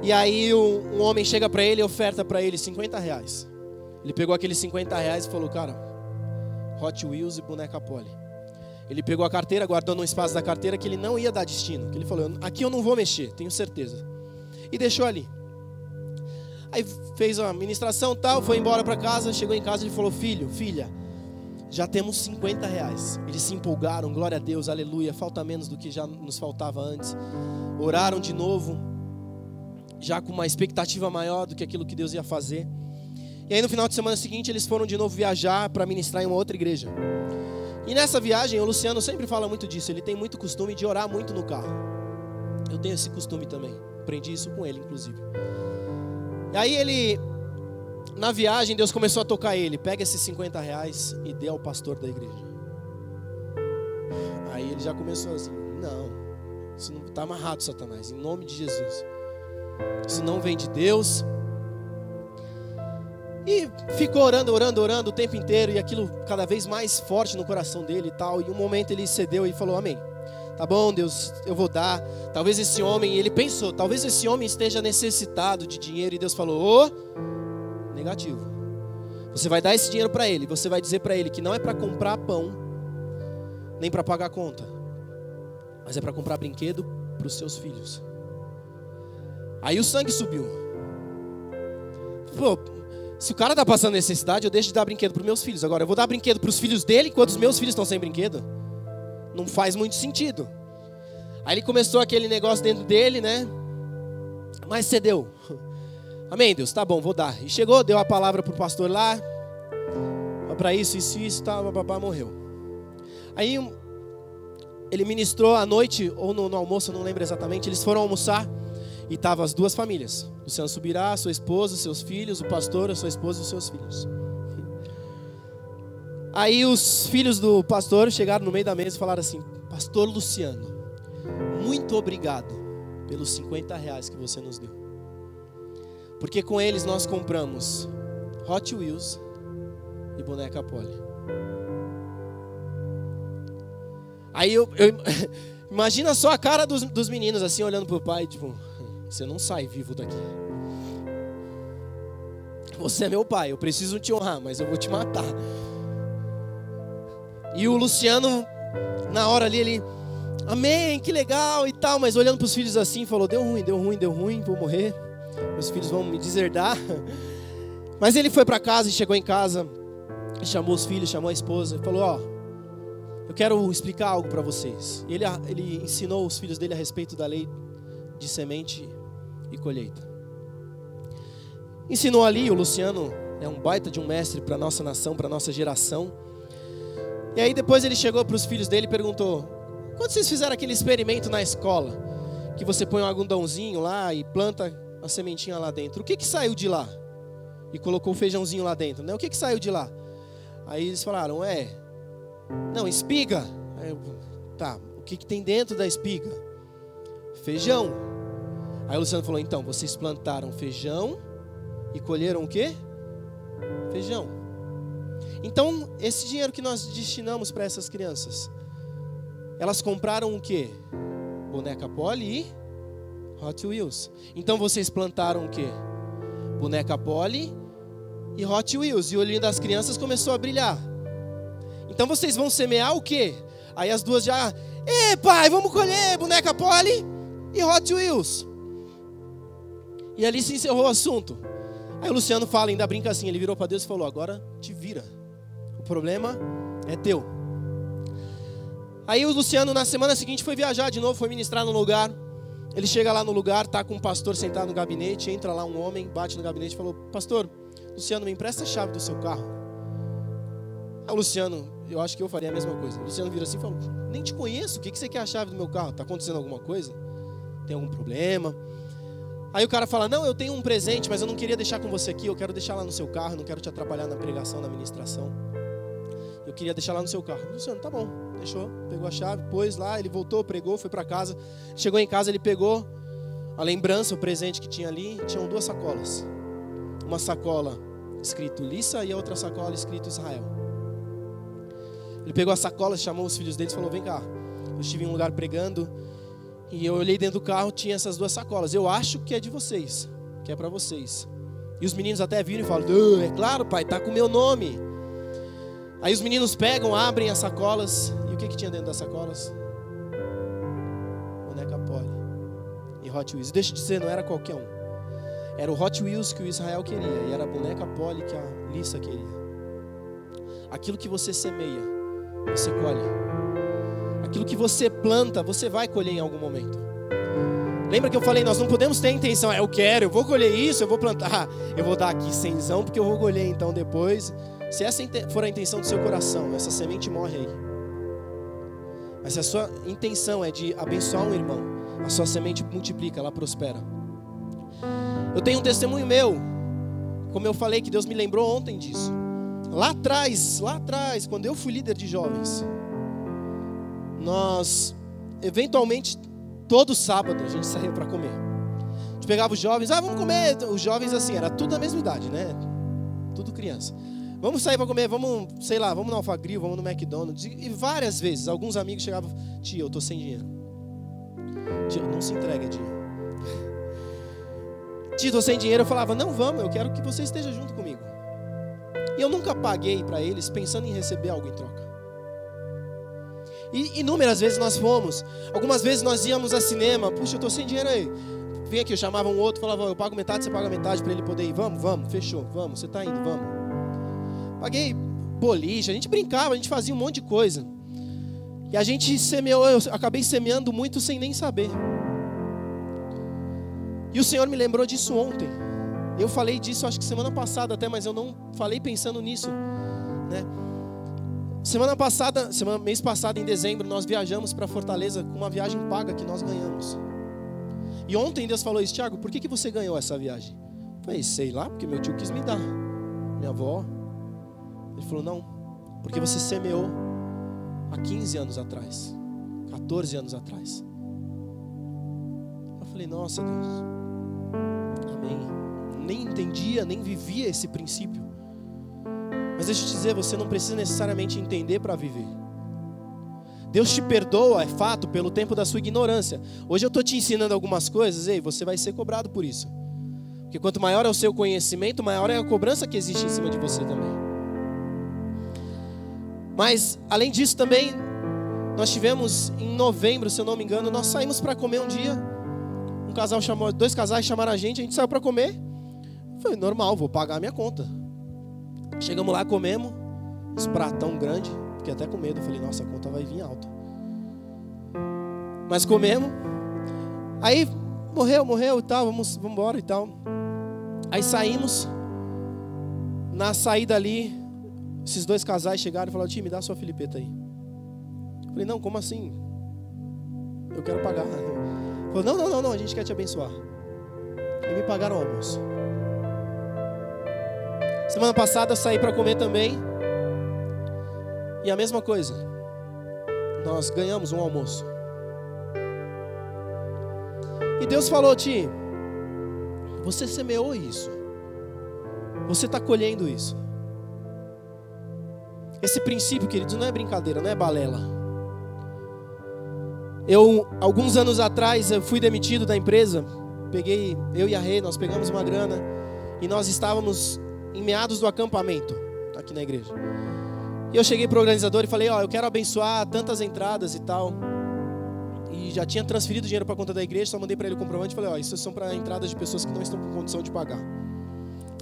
E aí um homem chega para ele e oferta para ele R$50. Ele pegou aqueles R$50 e falou: cara, Hot Wheels e boneca Polly. Ele pegou a carteira, guardou no espaço da carteira que ele não ia dar destino. Que ele falou: aqui eu não vou mexer, tenho certeza. E deixou ali. Aí fez a ministração e tal, foi embora para casa. Chegou em casa e ele falou: filho, filha, já temos R$50. Eles se empolgaram, glória a Deus, aleluia. Falta menos do que já nos faltava antes. Oraram de novo, já com uma expectativa maior do que aquilo que Deus ia fazer. E aí no final de semana seguinte eles foram de novo viajar para ministrar em uma outra igreja. E nessa viagem o Luciano sempre fala muito disso. Ele tem muito costume de orar muito no carro. Eu tenho esse costume também. Aprendi isso com ele, inclusive. E aí ele, na viagem, Deus começou a tocar ele: pega esses R$50 e dê ao pastor da igreja. Aí ele já começou assim: não, isso não está amarrado, Satanás, em nome de Jesus. Isso não vem de Deus. E ficou orando o tempo inteiro, e aquilo cada vez mais forte no coração dele e tal. E um momento ele cedeu e falou: amém, tá bom, Deus, eu vou dar. Talvez esse homem, ele pensou, talvez esse homem esteja necessitado de dinheiro. E Deus falou: negativo. Você vai dar esse dinheiro para ele, você vai dizer para ele que não é para comprar pão, nem para pagar conta, mas é para comprar brinquedo para os seus filhos. Aí o sangue subiu. Pô, se o cara está passando necessidade, eu deixo de dar brinquedo para os meus filhos. Agora eu vou dar brinquedo para os filhos dele enquanto os meus filhos estão sem brinquedo? Não faz muito sentido. Aí ele começou aquele negócio dentro dele, né? Mas cedeu. Amém, Deus, tá bom, vou dar. E chegou, deu a palavra para o pastor lá, para isso, tá, babá, morreu. Aí ele ministrou à noite, ou no almoço, eu não lembro exatamente. Eles foram almoçar e estavam as 2 famílias: Luciano Subirá, sua esposa, seus filhos, o pastor, a sua esposa e os seus filhos. Aí os filhos do pastor chegaram no meio da mesa e falaram assim: pastor Luciano, muito obrigado pelos R$50 que você nos deu, porque com eles nós compramos Hot Wheels e boneca Polly. Aí eu imagina só a cara dos meninos assim, olhando pro pai, tipo: você não sai vivo daqui. Você é meu pai, eu preciso te honrar, mas eu vou te matar. E o Luciano, na hora ali, ele: amém, que legal e tal. Mas olhando para os filhos assim, falou: deu ruim, vou morrer. Meus filhos vão me deserdar. Mas ele foi para casa e chegou em casa, chamou os filhos, chamou a esposa e falou: ó, eu quero explicar algo para vocês. E ele ensinou os filhos dele a respeito da lei de semente e colheita. Ensinou ali. O Luciano é um baita de um mestre para a nossa nação, para a nossa geração. E aí depois ele chegou para os filhos dele e perguntou: quando vocês fizeram aquele experimento na escola, que você põe um algodãozinho lá e planta a sementinha lá dentro, o que saiu de lá? e colocou o feijãozinho lá dentro, né? O que saiu de lá? Aí eles falaram, não, espiga. Aí eu, tá, o que tem dentro da espiga? Feijão. Aí o Luciano falou, então, vocês plantaram feijão e colheram o quê? Feijão. Então, esse dinheiro que nós destinamos para essas crianças, elas compraram o quê? Boneca Polly e Hot Wheels. Então, vocês plantaram o quê? Boneca Polly e Hot Wheels. E o olhinho das crianças começou a brilhar. Então, vocês vão semear o quê? Aí as duas já, pai, vamos colher boneca Polly e Hot Wheels. E ali se encerrou o assunto. Aí o Luciano fala, ainda brinca assim, ele virou para Deus e falou, agora te vira. O problema é teu. Aí o Luciano na semana seguinte foi viajar de novo, foi ministrar no lugar. Ele chega lá no lugar, tá com um pastor sentado no gabinete, entra lá um homem, bate no gabinete e falou, pastor, Luciano, me empresta a chave do seu carro. Aí o Luciano, eu acho que eu faria a mesma coisa. O Luciano vira assim e falou, nem te conheço, o que você quer a chave do meu carro? Tá acontecendo alguma coisa? Tem algum problema? Aí o cara fala, não, eu tenho um presente, mas eu não queria deixar com você aqui, eu quero deixar lá no seu carro, eu não quero te atrapalhar na pregação, na ministração. Eu queria deixar lá no seu carro. Luciano, tá bom, deixou, pegou a chave, pôs lá, ele voltou, pregou, foi para casa. Chegou em casa, ele pegou a lembrança, o presente que tinha ali, tinham 2 sacolas. Uma sacola escrito Lissa e a outra sacola escrito Israel. Ele pegou a sacola, chamou os filhos deles e falou, vem cá, eu estive em um lugar pregando e eu olhei dentro do carro, tinha essas 2 sacolas. Eu acho que é de vocês, que é para vocês. E os meninos até viram e falam, é claro, pai, tá com o meu nome. Aí os meninos pegam, abrem as sacolas. E o que tinha dentro das sacolas? Boneca Polly e Hot Wheels. Deixa de dizer, não era qualquer um. Era o Hot Wheels que o Israel queria. E era a boneca Polly que a Lissa queria. Aquilo que você semeia, você colhe. Aquilo que você planta, você vai colher em algum momento. Lembra que eu falei, nós não podemos ter a intenção, eu quero, eu vou colher isso, eu vou plantar, eu vou dar aqui 100, porque eu vou colher então depois. Se essa for a intenção do seu coração, essa semente morre aí. Mas se a sua intenção é de abençoar um irmão, a sua semente multiplica, ela prospera. Eu tenho um testemunho meu, como eu falei, que Deus me lembrou ontem disso. Lá atrás, quando eu fui líder de jovens, nós, eventualmente, todo sábado a gente saía para comer. A gente pegava os jovens, vamos comer. Os jovens assim, era tudo da mesma idade, né? Tudo criança. Vamos sair para comer, vamos, sei lá, vamos no Alphagril, vamos no McDonald's. E várias vezes, alguns amigos chegavam, tia, eu tô sem dinheiro. Tia, não se entrega, tia. Tia, tô sem dinheiro. Eu falava, não, vamos, eu quero que você esteja junto comigo. E eu nunca paguei para eles pensando em receber algo em troca. E inúmeras vezes nós fomos. Algumas vezes nós íamos a cinema. Puxa, eu tô sem dinheiro aí. Vem aqui, eu chamava um outro, falava, eu pago metade, você paga metade para ele poder ir. Vamos, fechou, vamos, você tá indo, vamos. Paguei boliche, a gente brincava, a gente fazia um monte de coisa. E a gente semeou, eu acabei semeando muito sem nem saber. E o Senhor me lembrou disso ontem. Eu falei disso, acho que semana passada até, mas eu não falei pensando nisso, né? Mês passado, em dezembro, nós viajamos para Fortaleza com uma viagem paga que nós ganhamos. E ontem Deus falou isso, Thiago, por que você ganhou essa viagem? Eu falei, sei lá, porque meu tio quis me dar. Minha avó. Ele falou, não, porque você semeou há 15 anos atrás, 14 anos atrás. Eu falei, nossa Deus, amém. Nem entendia, nem vivia esse princípio. Mas deixa eu te dizer, você não precisa necessariamente entender para viver. Deus te perdoa, é fato, pelo tempo da sua ignorância. Hoje eu estou te ensinando algumas coisas, você vai ser cobrado por isso. Porque quanto maior é o seu conhecimento, maior é a cobrança que existe em cima de você também. Mas, além disso também, nós tivemos em novembro, se eu não me engano, nós saímos para comer um dia. Dois casais chamaram a gente saiu para comer. Foi normal, vou pagar a minha conta. Chegamos lá, comemos, uns pratão grande, fiquei até com medo, falei, nossa, a conta vai vir alta. Mas comemos, aí morreu e tal, vamos embora e tal. Aí saímos, na saída ali, esses 2 casais chegaram e falaram, tio, me dá a sua filipeta aí. Eu falei, não, como assim? Eu quero pagar. Falou, não, a gente quer te abençoar. E me pagaram o almoço. Semana passada eu saí para comer também. E a mesma coisa. Nós ganhamos um almoço. E Deus falou, Ti, você semeou isso. Você está colhendo isso. Esse princípio, queridos, não é brincadeira, não é balela. Alguns anos atrás, eu fui demitido da empresa. Eu e a Rê, nós pegamos uma grana. E nós estávamos em meados do acampamento, aqui na igreja. E eu cheguei para o organizador e falei, eu quero abençoar tantas entradas e tal. E já tinha transferido dinheiro para a conta da igreja, só mandei para ele o comprovante e falei, isso são para entradas de pessoas que não estão com condição de pagar.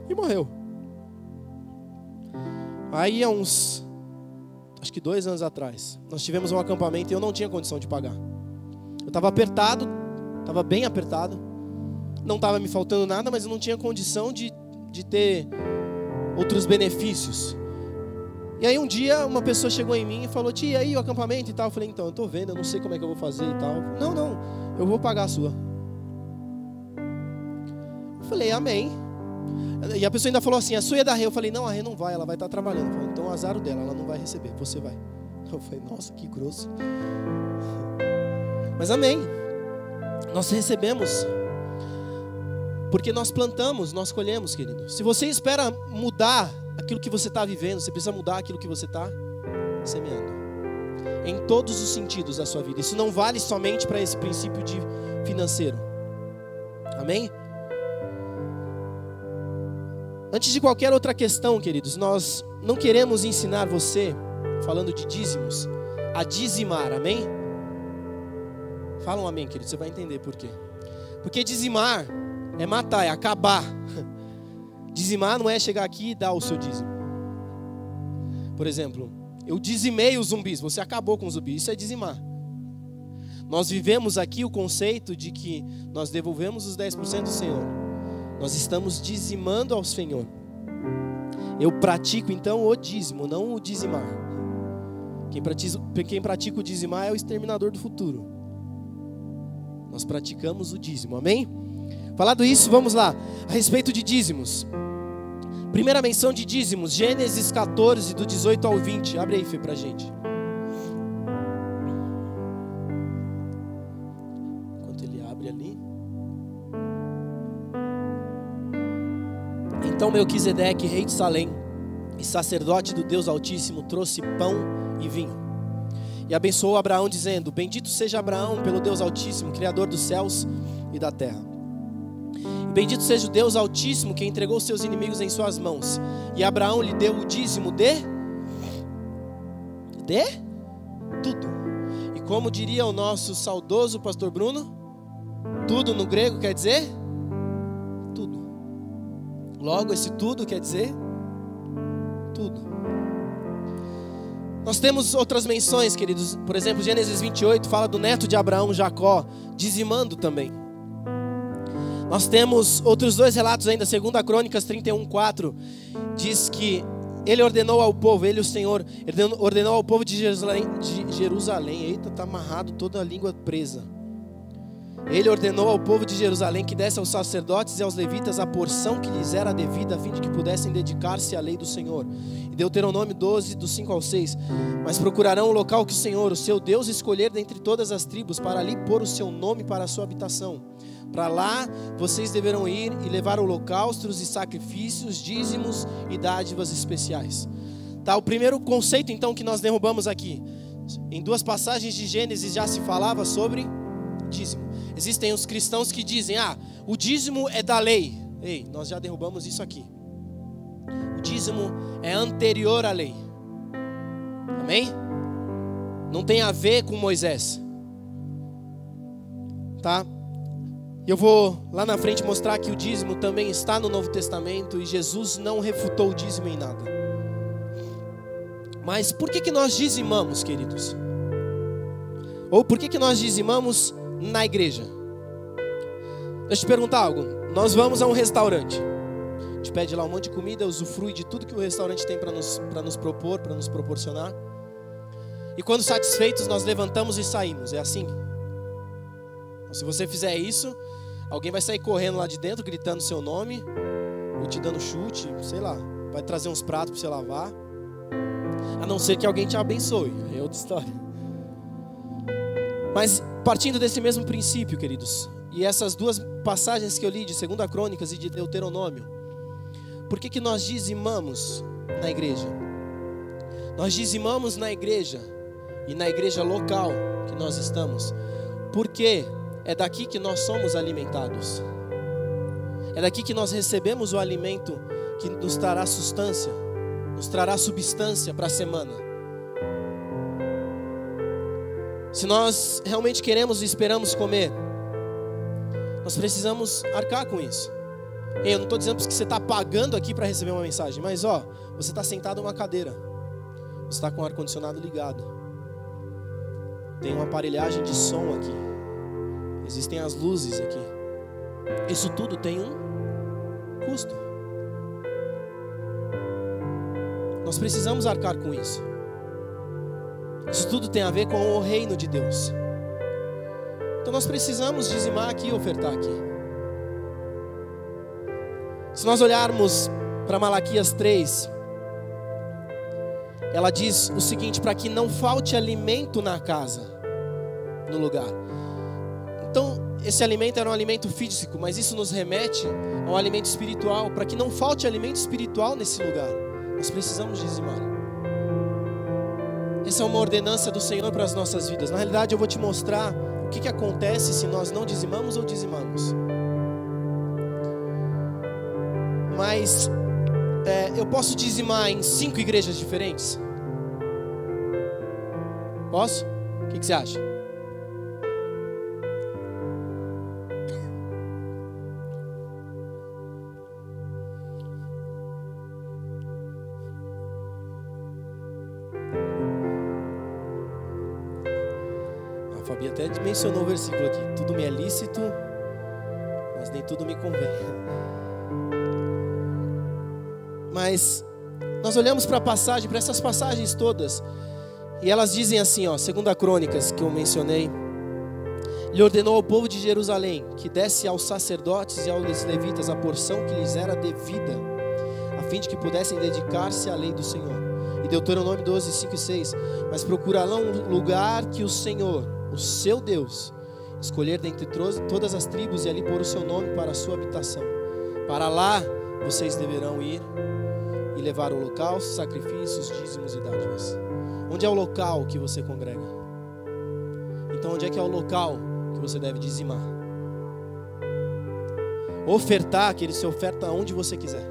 E morreu. Aí há acho que 2 anos atrás, nós tivemos um acampamento e eu não tinha condição de pagar. Eu estava apertado, estava bem apertado. Não estava me faltando nada, mas eu não tinha condição de ter outros benefícios. E aí um dia uma pessoa chegou em mim e falou, Tia, aí o acampamento e tal. Eu falei, então, eu estou vendo, eu não sei como é que eu vou fazer e tal. Não, eu vou pagar a sua. Eu falei, amém. E a pessoa ainda falou assim, a sua é da Rê. Eu falei, não, a Rê não vai, ela vai estar trabalhando. Eu falei, então azar o dela, ela não vai receber, você vai. Eu falei, nossa, que grosso. Mas amém. Nós recebemos. Porque nós plantamos, nós colhemos, querido. Se você espera mudar aquilo que você está vivendo, você precisa mudar aquilo que você está semeando. Em todos os sentidos da sua vida. Isso não vale somente para esse princípio de financeiro. Amém? Antes de qualquer outra questão, queridos, nós não queremos ensinar você, falando de dízimos, a dizimar, amém? Fala um amém, querido, você vai entender por quê. Porque dizimar é matar, é acabar. Dizimar não é chegar aqui e dar o seu dízimo. Por exemplo, eu dizimei os zumbis, você acabou com os zumbis, isso é dizimar. Nós vivemos aqui o conceito de que nós devolvemos os 10% do Senhor. Nós estamos dizimando ao Senhor. Eu pratico então o dízimo, não o dizimar. Quem pratica o dizimar é o exterminador do futuro. Nós praticamos o dízimo, amém? Falado isso, vamos lá. A respeito de dízimos. Primeira menção de dízimos, Gênesis 14, do 18 ao 20. Abre aí, Fê, pra gente. Enquanto ele abre ali. Então Melquisedeque, rei de Salém, e sacerdote do Deus Altíssimo, trouxe pão e vinho. E abençoou Abraão, dizendo, bendito seja Abraão pelo Deus Altíssimo, Criador dos céus e da terra. E bendito seja o Deus Altíssimo, que entregou seus inimigos em suas mãos. E Abraão lhe deu o dízimo de tudo. E como diria o nosso saudoso pastor Bruno, tudo no grego quer dizer tudo. Logo, esse tudo quer dizer tudo. Nós temos outras menções, queridos. Por exemplo, Gênesis 28 fala do neto de Abraão, Jacó, dizimando também. Nós temos outros 2 relatos ainda. 2 Crônicas 31:4 diz que ele ordenou ao povo, ele, o Senhor, ordenou ao povo de Jerusalém. Eita, está amarrado toda a língua presa. Ele ordenou ao povo de Jerusalém que desse aos sacerdotes e aos levitas a porção que lhes era devida, a fim de que pudessem dedicar-se à lei do Senhor. E Deuteronômio 12, do 5 ao 6. Mas procurarão o local que o Senhor, o seu Deus, escolher dentre todas as tribos, para ali pôr o seu nome para a sua habitação. Para lá vocês deverão ir e levar holocaustos e sacrifícios, dízimos e dádivas especiais. Tá, o primeiro conceito então que nós derrubamos aqui. Em 2 passagens de Gênesis já se falava sobre dízimo. Existem os cristãos que dizem, o dízimo é da lei. Ei, nós já derrubamos isso aqui. O dízimo é anterior à lei. Amém? Não tem a ver com Moisés. Tá? Eu vou lá na frente mostrar que o dízimo também está no Novo Testamento e Jesus não refutou o dízimo em nada. Mas por que nós dizimamos, queridos? Ou por que nós dizimamos na igreja? Deixa eu te perguntar algo. Nós vamos a um restaurante, a gente pede lá um monte de comida, usufrui de tudo que o restaurante tem para nos propor, para nos proporcionar. E quando satisfeitos nós levantamos e saímos. É assim? Então, se você fizer isso, alguém vai sair correndo lá de dentro, gritando seu nome, ou te dando chute, sei lá, vai trazer uns pratos para você lavar. A não ser que alguém te abençoe, é outra história. Mas partindo desse mesmo princípio, queridos, e essas duas passagens que eu li de 2 Crônicas e de Deuteronômio, por que nós dizimamos na igreja? Nós dizimamos na igreja e na igreja local que nós estamos, porque é daqui que nós somos alimentados. É daqui que nós recebemos o alimento que nos trará sustância, nos trará substância para a semana. Se nós realmente queremos e esperamos comer, nós precisamos arcar com isso. Eu não estou dizendo que você está pagando aqui para receber uma mensagem, mas você está sentado numa cadeira, você está com o ar-condicionado ligado, tem uma aparelhagem de som aqui, existem as luzes aqui, isso tudo tem um custo. Nós precisamos arcar com isso. Isso tudo tem a ver com o reino de Deus. Então nós precisamos dizimar aqui e ofertar aqui. Se nós olharmos para Malaquias 3, ela diz o seguinte: para que não falte alimento na casa, no lugar. Então esse alimento era um alimento físico, mas isso nos remete a um alimento espiritual. Para que não falte alimento espiritual nesse lugar, nós precisamos dizimar. Essa é uma ordenança do Senhor para as nossas vidas. Na realidade eu vou te mostrar o que acontece se nós não dizimamos ou dizimamos. Mas eu posso dizimar em 5 igrejas diferentes? Posso? O que você acha? A Fabi até mencionou o versículo aqui: tudo me é lícito, mas nem tudo me convém. Mas nós olhamos para a passagem, para essas passagens todas, e elas dizem assim, 2 Crônicas, que eu mencionei: Ele ordenou ao povo de Jerusalém que desse aos sacerdotes e aos levitas a porção que lhes era devida, a fim de que pudessem dedicar-se à lei do Senhor. E Deuteronômio 12, 5 e 6: Mas procurarão um lugar que o Senhor, o seu Deus, escolher dentre todas as tribos, e ali pôr o seu nome para a sua habitação. Para lá vocês deverão ir e levar holocaustos, sacrifícios, dízimos e dádivas. Onde é o local que você congrega? Então onde é que é o local que você deve dizimar? Ofertar, que ele se oferta onde você quiser.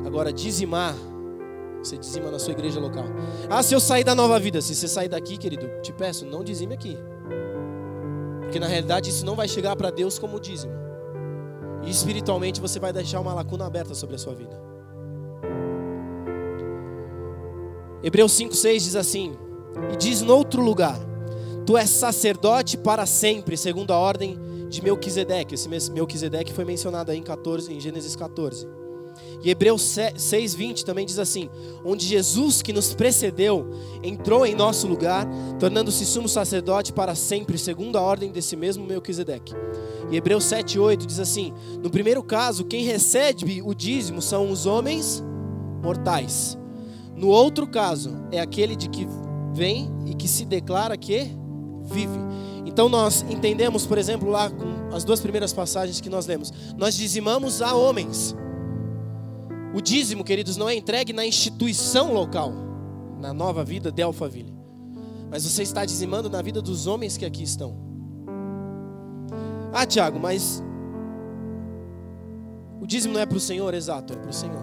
Agora dizimar, você dizima na sua igreja local. Se eu sair da Nova Vida, se você sair daqui, querido, te peço, não dizime aqui, porque na realidade isso não vai chegar para Deus como dízimo. E espiritualmente você vai deixar uma lacuna aberta sobre a sua vida. Hebreus 5,6 diz assim: E diz noutro lugar: Tu és sacerdote para sempre, segundo a ordem de Melquisedeque. Esse Melquisedeque foi mencionado aí em Gênesis 14. E Hebreus 6,20 também diz assim: Onde Jesus, que nos precedeu, entrou em nosso lugar, tornando-se sumo sacerdote para sempre, segundo a ordem desse mesmo Melquisedeque. E Hebreus 7,8 diz assim: No primeiro caso, quem recebe o dízimo são os homens mortais. No outro caso, é aquele de que vem e que se declara que vive. Então nós entendemos, por exemplo, lá com as 2 primeiras passagens que nós lemos, nós dizimamos a homens. O dízimo, queridos, não é entregue na instituição local, na Nova Vida de Alphaville, mas você está dizimando na vida dos homens que aqui estão. Tiago, mas o dízimo não é para o Senhor? Exato, é para o Senhor.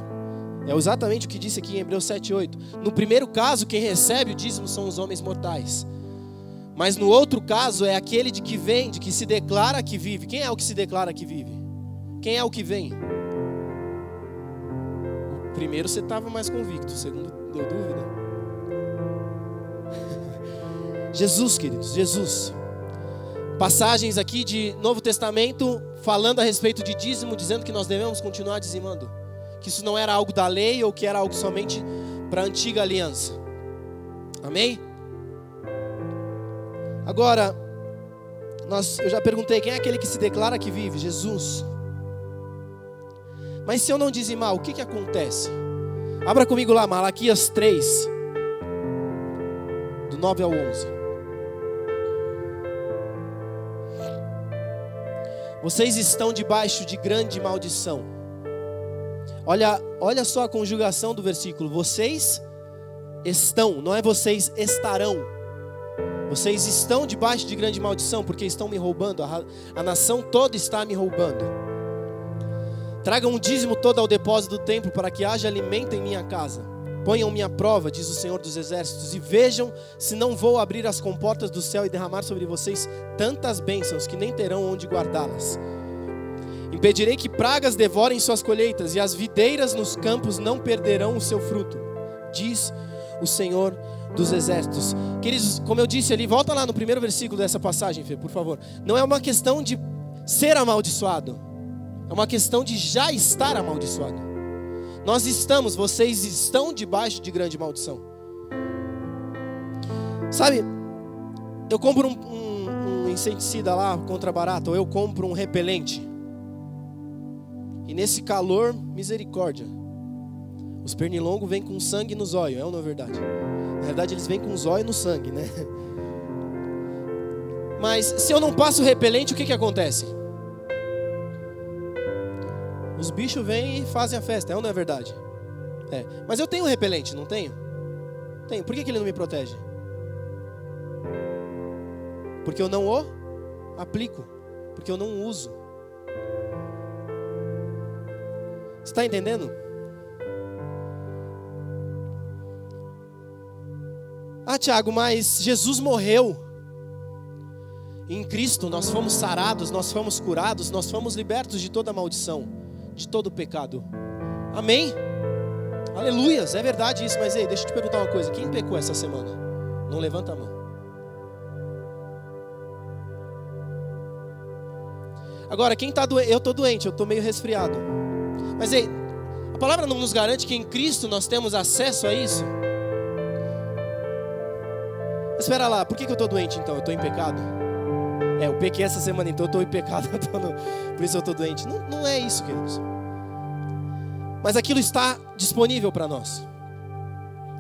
É exatamente o que disse aqui em Hebreus 7,8. No primeiro caso, quem recebe o dízimo são os homens mortais. Mas no outro caso é aquele de que vem, de que se declara que vive. Quem é o que se declara que vive? Quem é o que vem? O primeiro você estava mais convicto, o segundo deu dúvida. Jesus, queridos, Jesus. Passagens aqui de Novo Testamento falando a respeito de dízimo, dizendo que nós devemos continuar dizimando, que isso não era algo da lei ou que era algo somente para a antiga aliança. Amém? Agora, eu já perguntei, quem é aquele que se declara que vive? Jesus. Mas se eu não dizimar, o que acontece? Abra comigo lá, Malaquias 3, do 9 ao 11. Vocês estão debaixo de grande maldição. Olha só a conjugação do versículo. Vocês estão, não é vocês estarão. Vocês estão debaixo de grande maldição, porque estão me roubando. A nação toda está me roubando. Tragam um dízimo todo ao depósito do templo, para que haja alimento em minha casa. Ponham-me à prova, diz o Senhor dos Exércitos, e vejam se não vou abrir as comportas do céu e derramar sobre vocês tantas bênçãos que nem terão onde guardá-las. Impedirei que pragas devorem suas colheitas, e as videiras nos campos não perderão o seu fruto, diz o Senhor dos Exércitos. Queridos, como eu disse ali, volta lá no primeiro versículo dessa passagem, Fê, por favor. Não é uma questão de ser amaldiçoado, é uma questão de já estar amaldiçoado. Vocês estão debaixo de grande maldição. Sabe, eu compro um inseticida lá contra barata, ou eu compro um repelente. E nesse calor, misericórdia, os pernilongos vêm com sangue nos olhos, é ou não é verdade? Na verdade eles vêm com os olhos no sangue, né? Mas se eu não passo repelente, o que acontece? Os bichos vêm e fazem a festa, é ou não é verdade? É. Mas eu tenho repelente, não tenho? Tenho. Por que ele não me protege? Porque eu não o aplico. Porque eu não uso. Você está entendendo? Ah, Tiago, mas Jesus morreu. Em Cristo nós fomos sarados, nós fomos curados, nós fomos libertos de toda maldição, de todo pecado. Amém? Aleluias, é verdade isso. Mas ei, deixa eu te perguntar uma coisa. Quem pecou essa semana? Não levanta a mão. Agora, quem está doente? Eu estou doente, eu estou meio resfriado. Mas ei, a palavra não nos garante que em Cristo nós temos acesso a isso? Espera lá, por que eu estou doente então? Eu estou em pecado? Eu pequei essa semana, então eu estou em pecado, por isso eu estou doente. Não é isso, queridos. Mas aquilo está disponível para nós.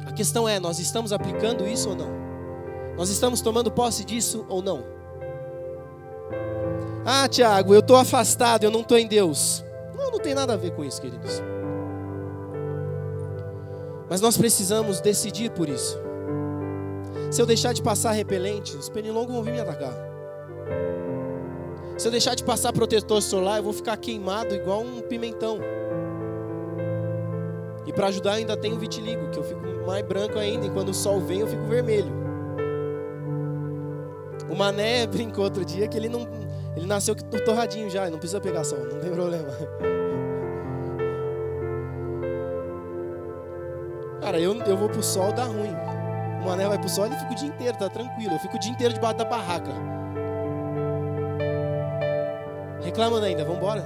A questão é, nós estamos aplicando isso ou não? Nós estamos tomando posse disso ou não? Ah, Tiago, eu estou afastado, eu não estou em Deus. Não tem nada a ver com isso, queridos. Mas nós precisamos decidir por isso. Se eu deixar de passar repelente, os pernilongos vão vir me atacar. Se eu deixar de passar protetor solar, eu vou ficar queimado igual um pimentão. E para ajudar eu ainda tenho vitiligo, que eu fico mais branco ainda, e quando o sol vem eu fico vermelho. O Mané brincou outro dia que ele nasceu torradinho já, não precisa pegar sol, não tem problema. Cara, eu vou pro sol, dá ruim. O Mané vai pro sol, ele fica o dia inteiro, tá tranquilo. Eu fico o dia inteiro debaixo da barraca. Reclamando ainda, vambora.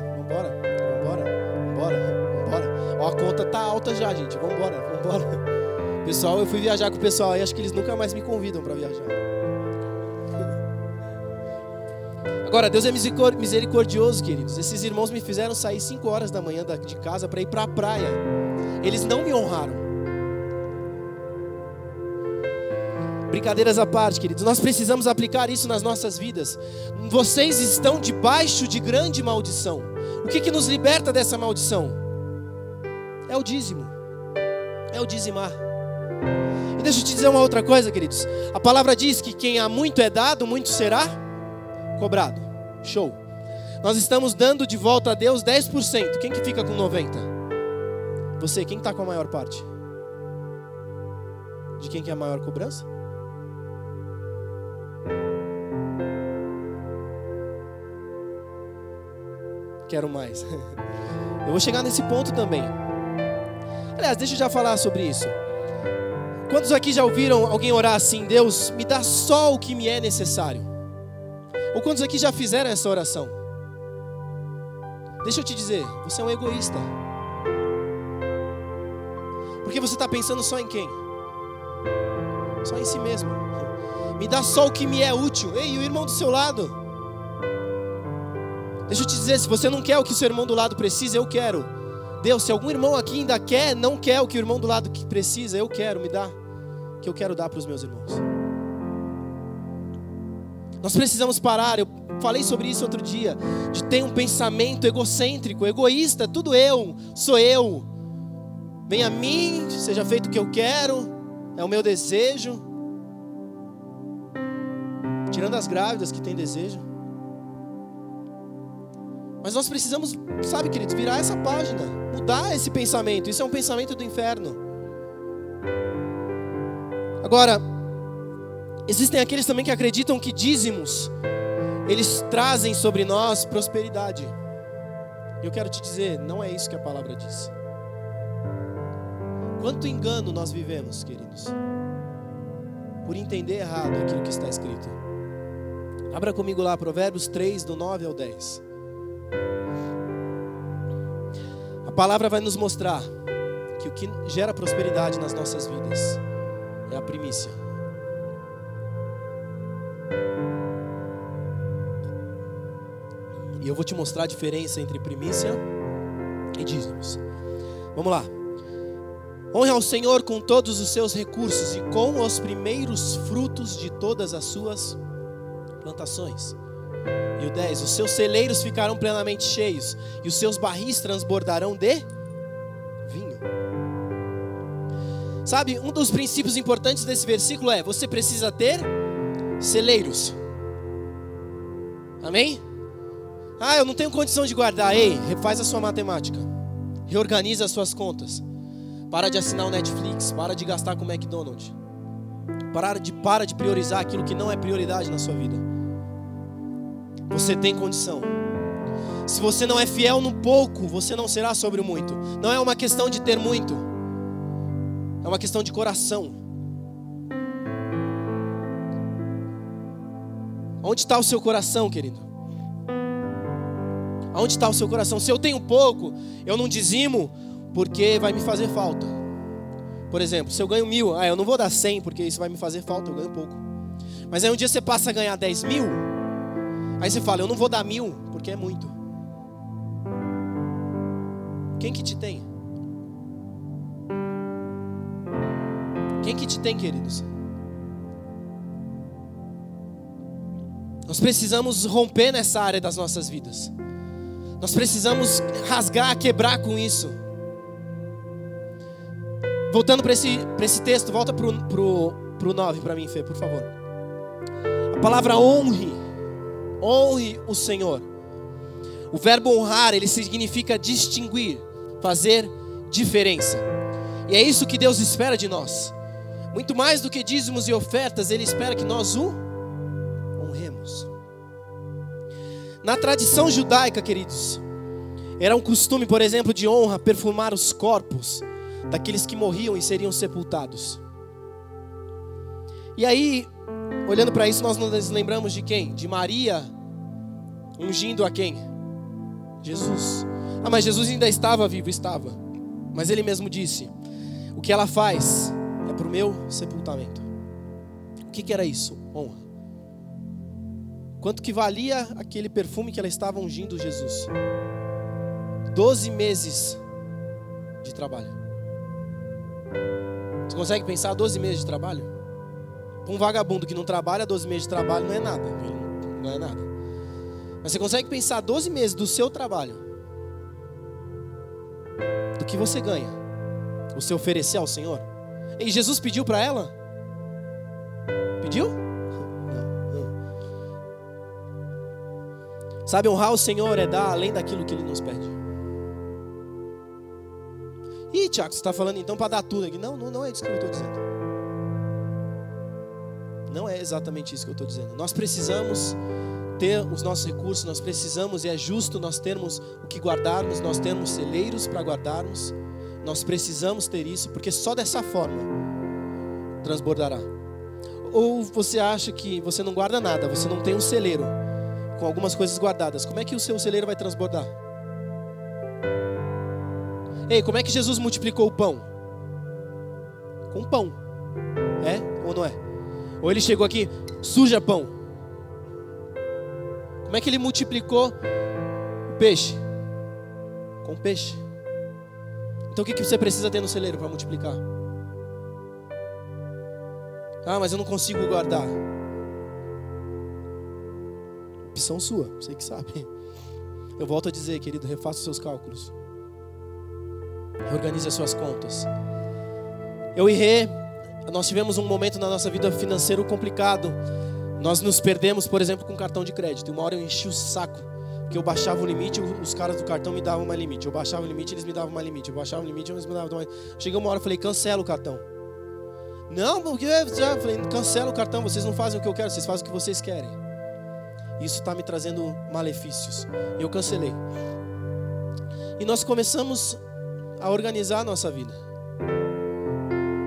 Ó, a conta tá alta já, gente, vambora. Pessoal, eu fui viajar com o pessoal aí, acho que eles nunca mais me convidam para viajar. Agora, Deus é misericordioso, queridos. Esses irmãos me fizeram sair 5 horas da manhã de casa para ir para a praia. Eles não me honraram. Brincadeiras à parte, queridos, nós precisamos aplicar isso nas nossas vidas. Vocês estão debaixo de grande maldição. O que nos liberta dessa maldição? É o dízimo. É o dizimar. E deixa eu te dizer uma outra coisa, queridos. A palavra diz que quem há muito é dado, muito será cobrado. Show. Nós estamos dando de volta a Deus 10%. Quem que fica com 90%? Você, quem está com a maior parte? De quem que é a maior cobrança? Quero mais. Eu vou chegar nesse ponto também. Aliás, deixa eu já falar sobre isso. Quantos aqui já ouviram alguém orar assim: Deus, me dá só o que me é necessário? Ou quantos aqui já fizeram essa oração? Deixa eu te dizer, você é um egoísta. Porque você está pensando só em quem? Só em si mesmo. Me dá só o que me é útil. Ei, o irmão do seu lado? Deixa eu te dizer, se você não quer o que o seu irmão do lado precisa, eu quero. Deus, se algum irmão aqui ainda não quer o que o irmão do lado que precisa, eu quero, me dá, que eu quero dar para os meus irmãos. Nós precisamos parar, eu falei sobre isso outro dia, de ter um pensamento egocêntrico, egoísta, tudo eu, sou eu. Venha a mim, seja feito o que eu quero, é o meu desejo. Tirando as grávidas que têm desejo. Mas nós precisamos, sabe, queridos, virar essa página, mudar esse pensamento. Isso é um pensamento do inferno. Agora, existem aqueles também que acreditam que dízimos, eles trazem sobre nós prosperidade. Eu quero te dizer, não é isso que a palavra diz. Quanto engano nós vivemos, queridos, por entender errado aquilo que está escrito. Abra comigo lá, Provérbios 3, do 9 ao 10. A palavra vai nos mostrar que o que gera prosperidade nas nossas vidas é a primícia. E eu vou te mostrar a diferença entre primícia e dízimos. Vamos lá. Honre ao Senhor com todos os seus recursos e com os primeiros frutos de todas as suas plantações. E o 10, os seus celeiros ficarão plenamente cheios e os seus barris transbordarão de vinho. Sabe, um dos princípios importantes desse versículo é: você precisa ter celeiros. Amém? Ah, eu não tenho condição de guardar. Ei, refaz a sua matemática, reorganiza as suas contas. Para de assinar o Netflix, para de gastar com o McDonald's. Para de priorizar aquilo que não é prioridade na sua vida. Você tem condição. Se você não é fiel no pouco, você não será sobre o muito. Não é uma questão de ter muito, é uma questão de coração. Onde está o seu coração, querido? Onde está o seu coração? Se eu tenho pouco, eu não dizimo porque vai me fazer falta. Por exemplo, se eu ganho 1.000, eu não vou dar 100 porque isso vai me fazer falta, eu ganho pouco. Mas aí um dia você passa a ganhar 10.000, aí você fala, eu não vou dar 1.000 porque é muito. Quem que te tem? Quem que te tem, queridos? Nós precisamos romper nessa área das nossas vidas. Nós precisamos rasgar, quebrar com isso. Voltando para esse texto, volta pro 9 para mim, Fê, por favor. A palavra honre o Senhor. O verbo honrar, ele significa distinguir, fazer diferença. E é isso que Deus espera de nós. Muito mais do que dízimos e ofertas, Ele espera que nós o honremos. Na tradição judaica, queridos, era um costume, por exemplo, de honra, perfumar os corpos daqueles que morriam e seriam sepultados. E aí, olhando para isso, nós nos lembramos de quem? De Maria ungindo a quem? Jesus. Ah, mas Jesus ainda estava vivo, estava. Mas Ele mesmo disse, o que ela faz é para o meu sepultamento. O que era isso? Honra. Quanto que valia aquele perfume que ela estava ungindo Jesus? 12 meses de trabalho. Você consegue pensar 12 meses de trabalho? Para um vagabundo que não trabalha, 12 meses de trabalho não é nada. Não é nada. Mas você consegue pensar 12 meses do seu trabalho, do que você ganha, você oferecer ao Senhor? E Jesus pediu para ela? Pediu? Não. Sabe, honrar o Senhor é dar além daquilo que Ele nos pede. Ih, Tiago, você está falando então para dar tudo aqui. Não é isso que eu estou dizendo. Não é exatamente isso que eu estou dizendo. Nós precisamos ter os nossos recursos, nós precisamos, e é justo nós termos o que guardarmos, nós temos celeiros para guardarmos, nós precisamos ter isso, porque só dessa forma transbordará. Ou você acha que você não guarda nada, você não tem um celeiro com algumas coisas guardadas, como é que o seu celeiro vai transbordar? Ei, como é que Jesus multiplicou o pão? Com pão. É ou não é? Ou Ele chegou aqui, suja pão? Como é que Ele multiplicou o peixe? Com peixe. Então o que você precisa ter no celeiro para multiplicar? Ah, mas eu não consigo guardar. Opção sua, você que sabe. Eu volto a dizer, querido, refaça os seus cálculos. Reorganize as suas contas. Eu e Rê, nós tivemos um momento na nossa vida financeiro complicado. Nós nos perdemos, por exemplo, com cartão de crédito. Uma hora eu enchi o saco, porque eu baixava o limite, os caras do cartão me davam mais limite. Eu baixava o limite, eles me davam mais limite. Eu baixava o limite, eles me davam mais. Chegou uma hora, eu falei, cancela o cartão. Não, porque já falei, cancela o cartão, vocês não fazem o que eu quero, vocês fazem o que vocês querem. Isso está me trazendo malefícios. Eu cancelei. E nós começamos a organizar a nossa vida.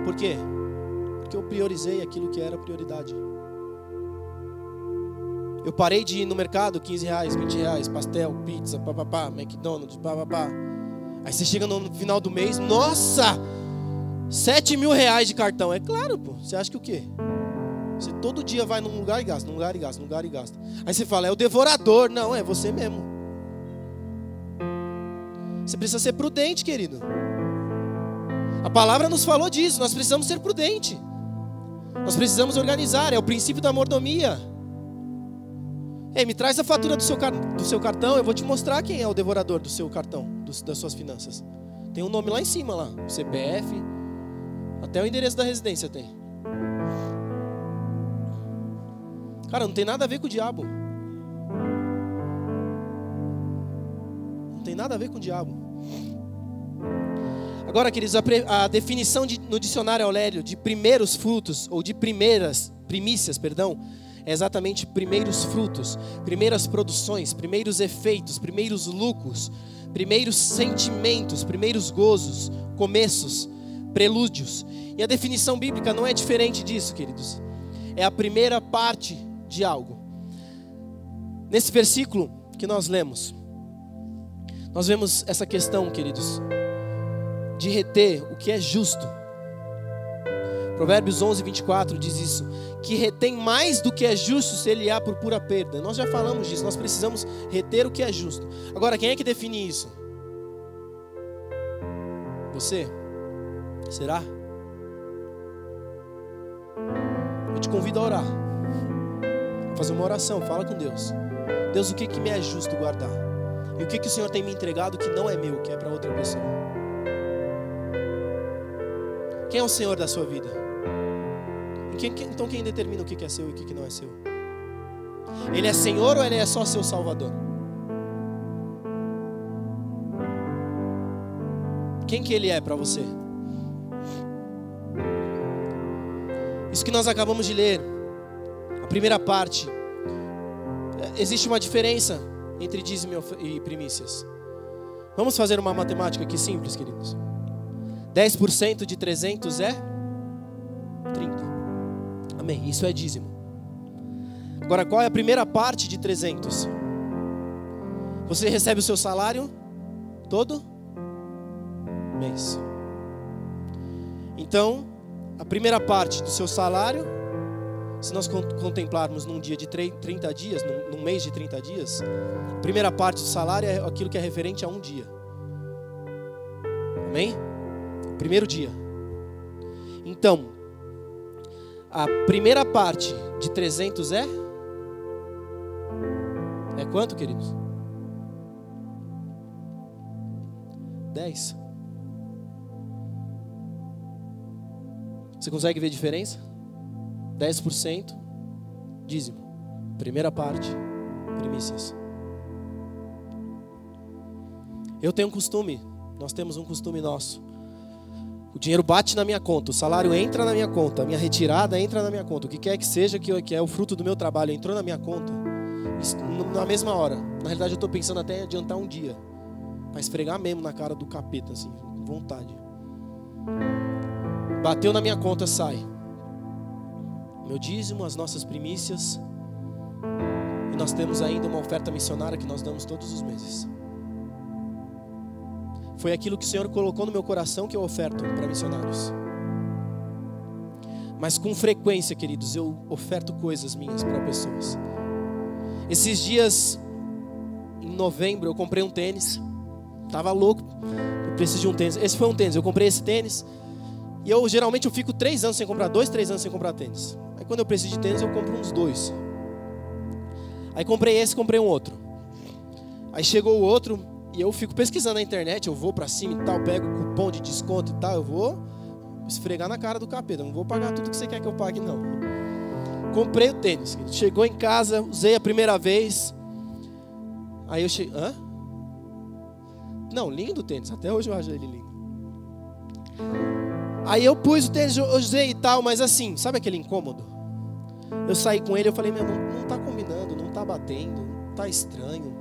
Por quê? Porque eu priorizei aquilo que era prioridade. Eu parei de ir no mercado, 15 reais, 20 reais, pastel, pizza, papapá, McDonald's, papapá. Aí você chega no final do mês, nossa, 7 mil reais de cartão. É claro, pô, você acha que o quê? Você todo dia vai num lugar e gasta, num lugar e gasta, num lugar e gasta. Aí você fala, é o devorador. Não, é você mesmo. Você precisa ser prudente, querido. A palavra nos falou disso, nós precisamos ser prudentes. Nós precisamos organizar, é o princípio da mordomia. Ei, me traz a fatura do seu cartão, eu vou te mostrar quem é o devorador do seu cartão, das suas finanças. Tem um nome lá em cima, lá, o CPF, até o endereço da residência tem. Cara, não tem nada a ver com o diabo. Não tem nada a ver com o diabo. Agora, queridos, a definição no dicionário Aurélio de primeiros frutos, ou de primícias, é exatamente primeiros frutos, primeiras produções, primeiros efeitos, primeiros lucros, primeiros sentimentos, primeiros gozos, começos, prelúdios. E a definição bíblica não é diferente disso, queridos. É a primeira parte de algo. Nesse versículo que nós lemos, nós vemos essa questão, queridos, de reter o que é justo. Provérbios 11, 24 diz isso, que retém mais do que é justo se ele há por pura perda. Nós já falamos disso, nós precisamos reter o que é justo. Agora, quem é que define isso? Você? Será? Eu te convido a orar. Fazer uma oração, fala com Deus. Deus, o que me é justo guardar? E o que o Senhor tem me entregado que não é meu, que é para outra pessoa? Quem é o Senhor da sua vida? Então quem determina o que é seu e o que não é seu? Ele é Senhor ou Ele é só seu Salvador? Quem que Ele é para você? Isso que nós acabamos de ler, a primeira parte, existe uma diferença entre dízimo e primícias. Vamos fazer uma matemática aqui simples, queridos. 10% de 300 é 30. Amém, isso é dízimo. Agora, qual é a primeira parte de 300? Você recebe o seu salário todo mês. Então, a primeira parte do seu salário, se nós contemplarmos num dia de 30 dias, num mês de 30 dias, a primeira parte do salário é aquilo que é referente a um dia. Amém? Primeiro dia. Então, a primeira parte de 300 é quanto, queridos? 10. Você consegue ver a diferença? 10% dízimo. Primeira parte, primícias. Eu tenho um costume, nós temos um costume nosso. O dinheiro bate na minha conta, o salário entra na minha conta, a minha retirada entra na minha conta. O que quer que seja que é o fruto do meu trabalho, entrou na minha conta, na mesma hora. Na realidade eu estou pensando até em adiantar um dia, para esfregar mesmo na cara do capeta, assim, com vontade. Bateu na minha conta, sai. Meu dízimo, as nossas primícias. E nós temos ainda uma oferta missionária que nós damos todos os meses. Foi aquilo que o Senhor colocou no meu coração que eu oferto para missionários. Mas com frequência, queridos, eu oferto coisas minhas para pessoas. Esses dias, em novembro, eu comprei um tênis. Tava louco, eu preciso de um tênis. Esse foi um tênis, eu comprei esse tênis. E geralmente eu fico 3 anos sem comprar, 2, 3 anos sem comprar tênis. Aí quando eu preciso de tênis eu compro uns 2. Aí comprei esse, comprei um outro. Aí chegou o outro e eu fico pesquisando na internet, eu vou pra cima e tal, pego cupom de desconto e tal, eu vou esfregar na cara do capeta, não vou pagar tudo que você quer que eu pague não. Comprei o tênis, chegou em casa, usei a primeira vez. Aí eu cheguei, hã? Não, lindo o tênis, até hoje eu acho ele lindo. Aí eu pus o tênis, eu usei e tal, mas assim, sabe aquele incômodo? Eu saí com ele, eu falei, meu, não tá combinando, não tá batendo, tá estranho.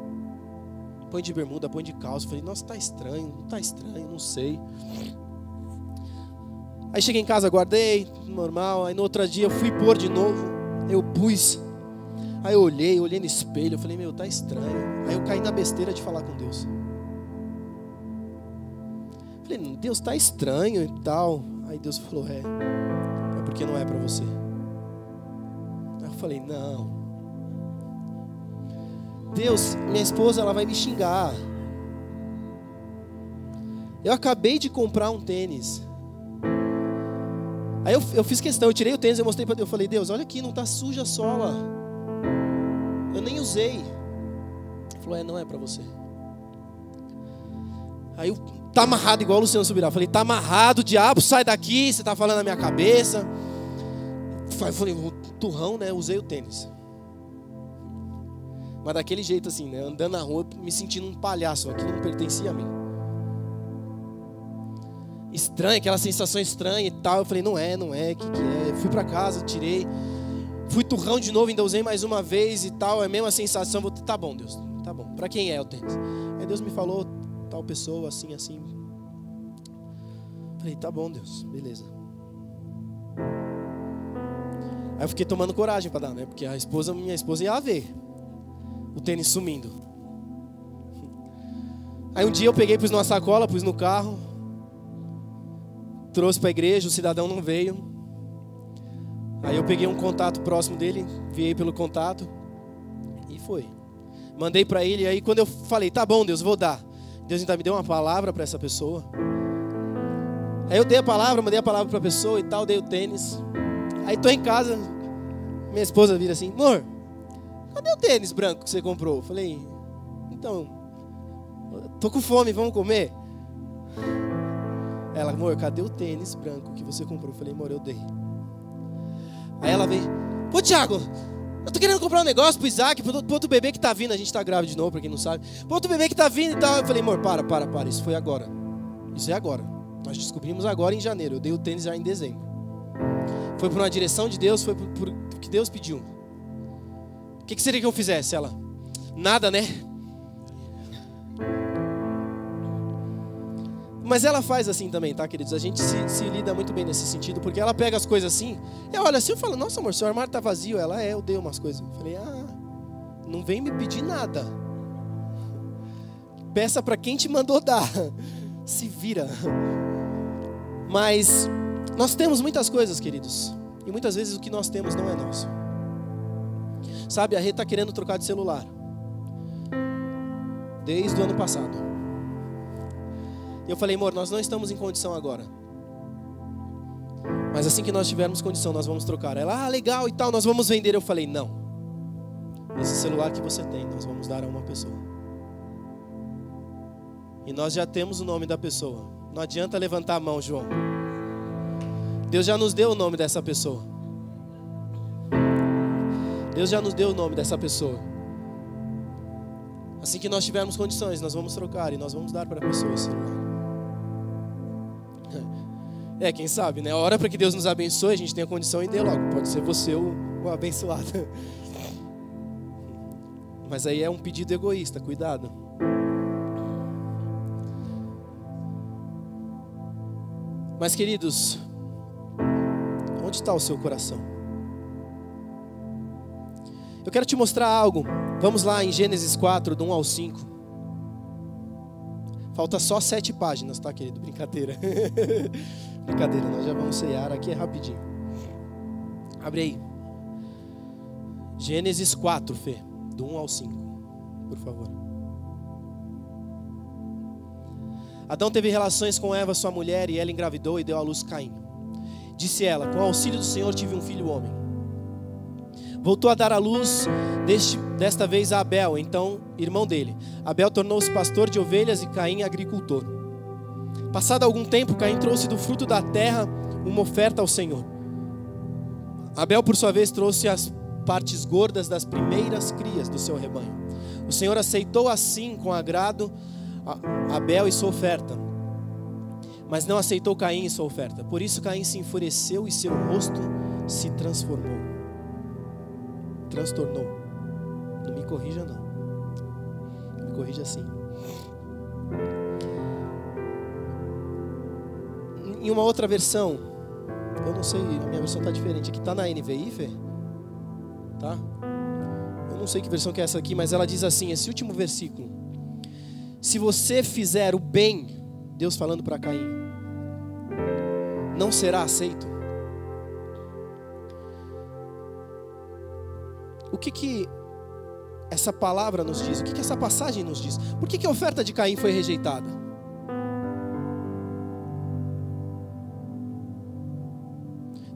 Põe de bermuda, põe de calça. Eu falei, nossa, tá estranho, não tá estranho, não sei. Aí cheguei em casa, guardei, normal. Aí no outro dia eu fui pôr de novo, eu pus. Aí eu olhei no espelho, eu falei, meu, tá estranho. Aí eu caí na besteira de falar com Deus. Falei, Deus, tá estranho e tal. Aí Deus falou, é porque não é pra você. Aí eu falei, não. Deus, minha esposa, ela vai me xingar. Eu acabei de comprar um tênis. Aí eu fiz questão, eu tirei o tênis, eu mostrei para Deus. Eu falei, Deus, olha aqui, não tá suja a sola. Eu nem usei. Ele falou, não é para você. Aí tá amarrado igual o Luciano Subirá. Eu falei, tá amarrado, diabo, sai daqui, você tá falando na minha cabeça. Eu falei, turrão, né, usei o tênis. Mas daquele jeito assim, né? Andando na rua, me sentindo um palhaço. Aquilo não pertencia a mim. Estranho, aquela sensação estranha e tal. Eu falei, não é, que é? Fui pra casa, tirei. Fui turrão de novo, ainda usei mais uma vez e tal. É a mesma sensação. Tá bom, Deus, tá bom. Pra quem é o tênis? Aí Deus me falou, tal pessoa, assim, assim. Falei, tá bom, Deus, beleza. Aí eu fiquei tomando coragem pra dar, né? Porque minha esposa ia ver o tênis sumindo. Aí um dia eu peguei, pus numa sacola, pus no carro, trouxe para a igreja, o cidadão não veio. Aí eu peguei um contato próximo dele, enviei pelo contato e foi. Mandei para ele, aí quando eu falei, tá bom, Deus, vou dar. Deus ainda me deu uma palavra para essa pessoa. Aí eu dei a palavra, mandei a palavra para a pessoa e tal, dei o tênis. Aí tô em casa, minha esposa vira assim, amor, cadê o tênis branco que você comprou? Eu falei, então, tô com fome, vamos comer? Ela, amor, cadê o tênis branco que você comprou? Eu falei, amor, eu dei. Aí ela veio, pô, Thiago, eu tô querendo comprar um negócio pro Isaac, pro outro bebê que tá vindo. A gente tá grávida de novo, pra quem não sabe. Pro outro bebê que tá vindo e tal. Eu falei, amor, para, isso foi agora. Isso é agora. Nós descobrimos agora em janeiro. Eu dei o tênis já em dezembro. Foi por uma direção de Deus, foi por que Deus pediu. O que seria que eu fizesse? Ela, nada, né? Mas ela faz assim também, tá, queridos? A gente se lida muito bem nesse sentido, porque ela pega as coisas assim, eu olho assim e falo, nossa, amor, seu armário tá vazio. Ela, eu dei umas coisas. Eu falei, não vem me pedir nada. Peça pra quem te mandou dar. Se vira. Mas nós temos muitas coisas, queridos, e muitas vezes o que nós temos não é nosso. Sabe, a Rê tá querendo trocar de celular desde o ano passado. Eu falei, amor, nós não estamos em condição agora, mas assim que nós tivermos condição, nós vamos trocar. Ela, legal e tal, nós vamos vender. Eu falei, não, esse celular que você tem, nós vamos dar a uma pessoa. E nós já temos o nome da pessoa. Não adianta levantar a mão, João. Deus já nos deu o nome dessa pessoa. Deus já nos deu o nome dessa pessoa. Assim que nós tivermos condições, nós vamos trocar e nós vamos dar para a pessoa o celular. Quem sabe, né? Ora para que Deus nos abençoe, a gente tenha condição e dê logo. Pode ser você o abençoado. Mas aí é um pedido egoísta, cuidado. Mas, queridos, onde está o seu coração? Eu quero te mostrar algo. Vamos lá em Gênesis 4, do 1 ao 5. Falta só 7 páginas, tá, querido? Brincadeira. Brincadeira, nós já vamos ceiar. Aqui é rapidinho. Abre aí. Gênesis 4, Fê, do 1 ao 5, por favor. Adão teve relações com Eva, sua mulher, e ela engravidou e deu à luz Caim. Disse ela: com o auxílio do Senhor tive um filho homem. Voltou a dar à luz, desta vez a Abel, então irmão dele. Abel tornou-se pastor de ovelhas e Caim agricultor. Passado algum tempo, Caim trouxe do fruto da terra uma oferta ao Senhor. Abel, por sua vez, trouxe as partes gordas das primeiras crias do seu rebanho. O Senhor aceitou assim com agrado Abel e sua oferta, mas não aceitou Caim e sua oferta. Por isso Caim se enfureceu e seu rosto se transtornou. Não me corrija não. Me corrija assim. Em uma outra versão, eu não sei, a minha versão está diferente. Aqui está na NVI, Fê? Tá? Eu não sei que versão que é essa aqui, mas ela diz assim, esse último versículo: se você fizer o bem, Deus falando para Caim, não será aceito. O que essa palavra nos diz? O que essa passagem nos diz? Por que a oferta de Caim foi rejeitada?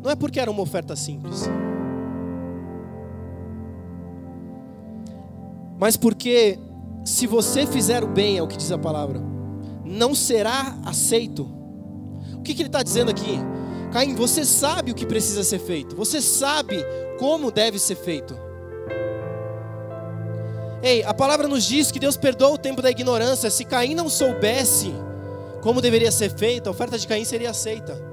Não é porque era uma oferta simples, mas porque se você fizer o bem, é o que diz a palavra, não será aceito. O que ele está dizendo aqui? Caim, você sabe o que precisa ser feito, você sabe como deve ser feito. Ei, a palavra nos diz que Deus perdoa o tempo da ignorância. Se Caim não soubesse como deveria ser feito, a oferta de Caim seria aceita.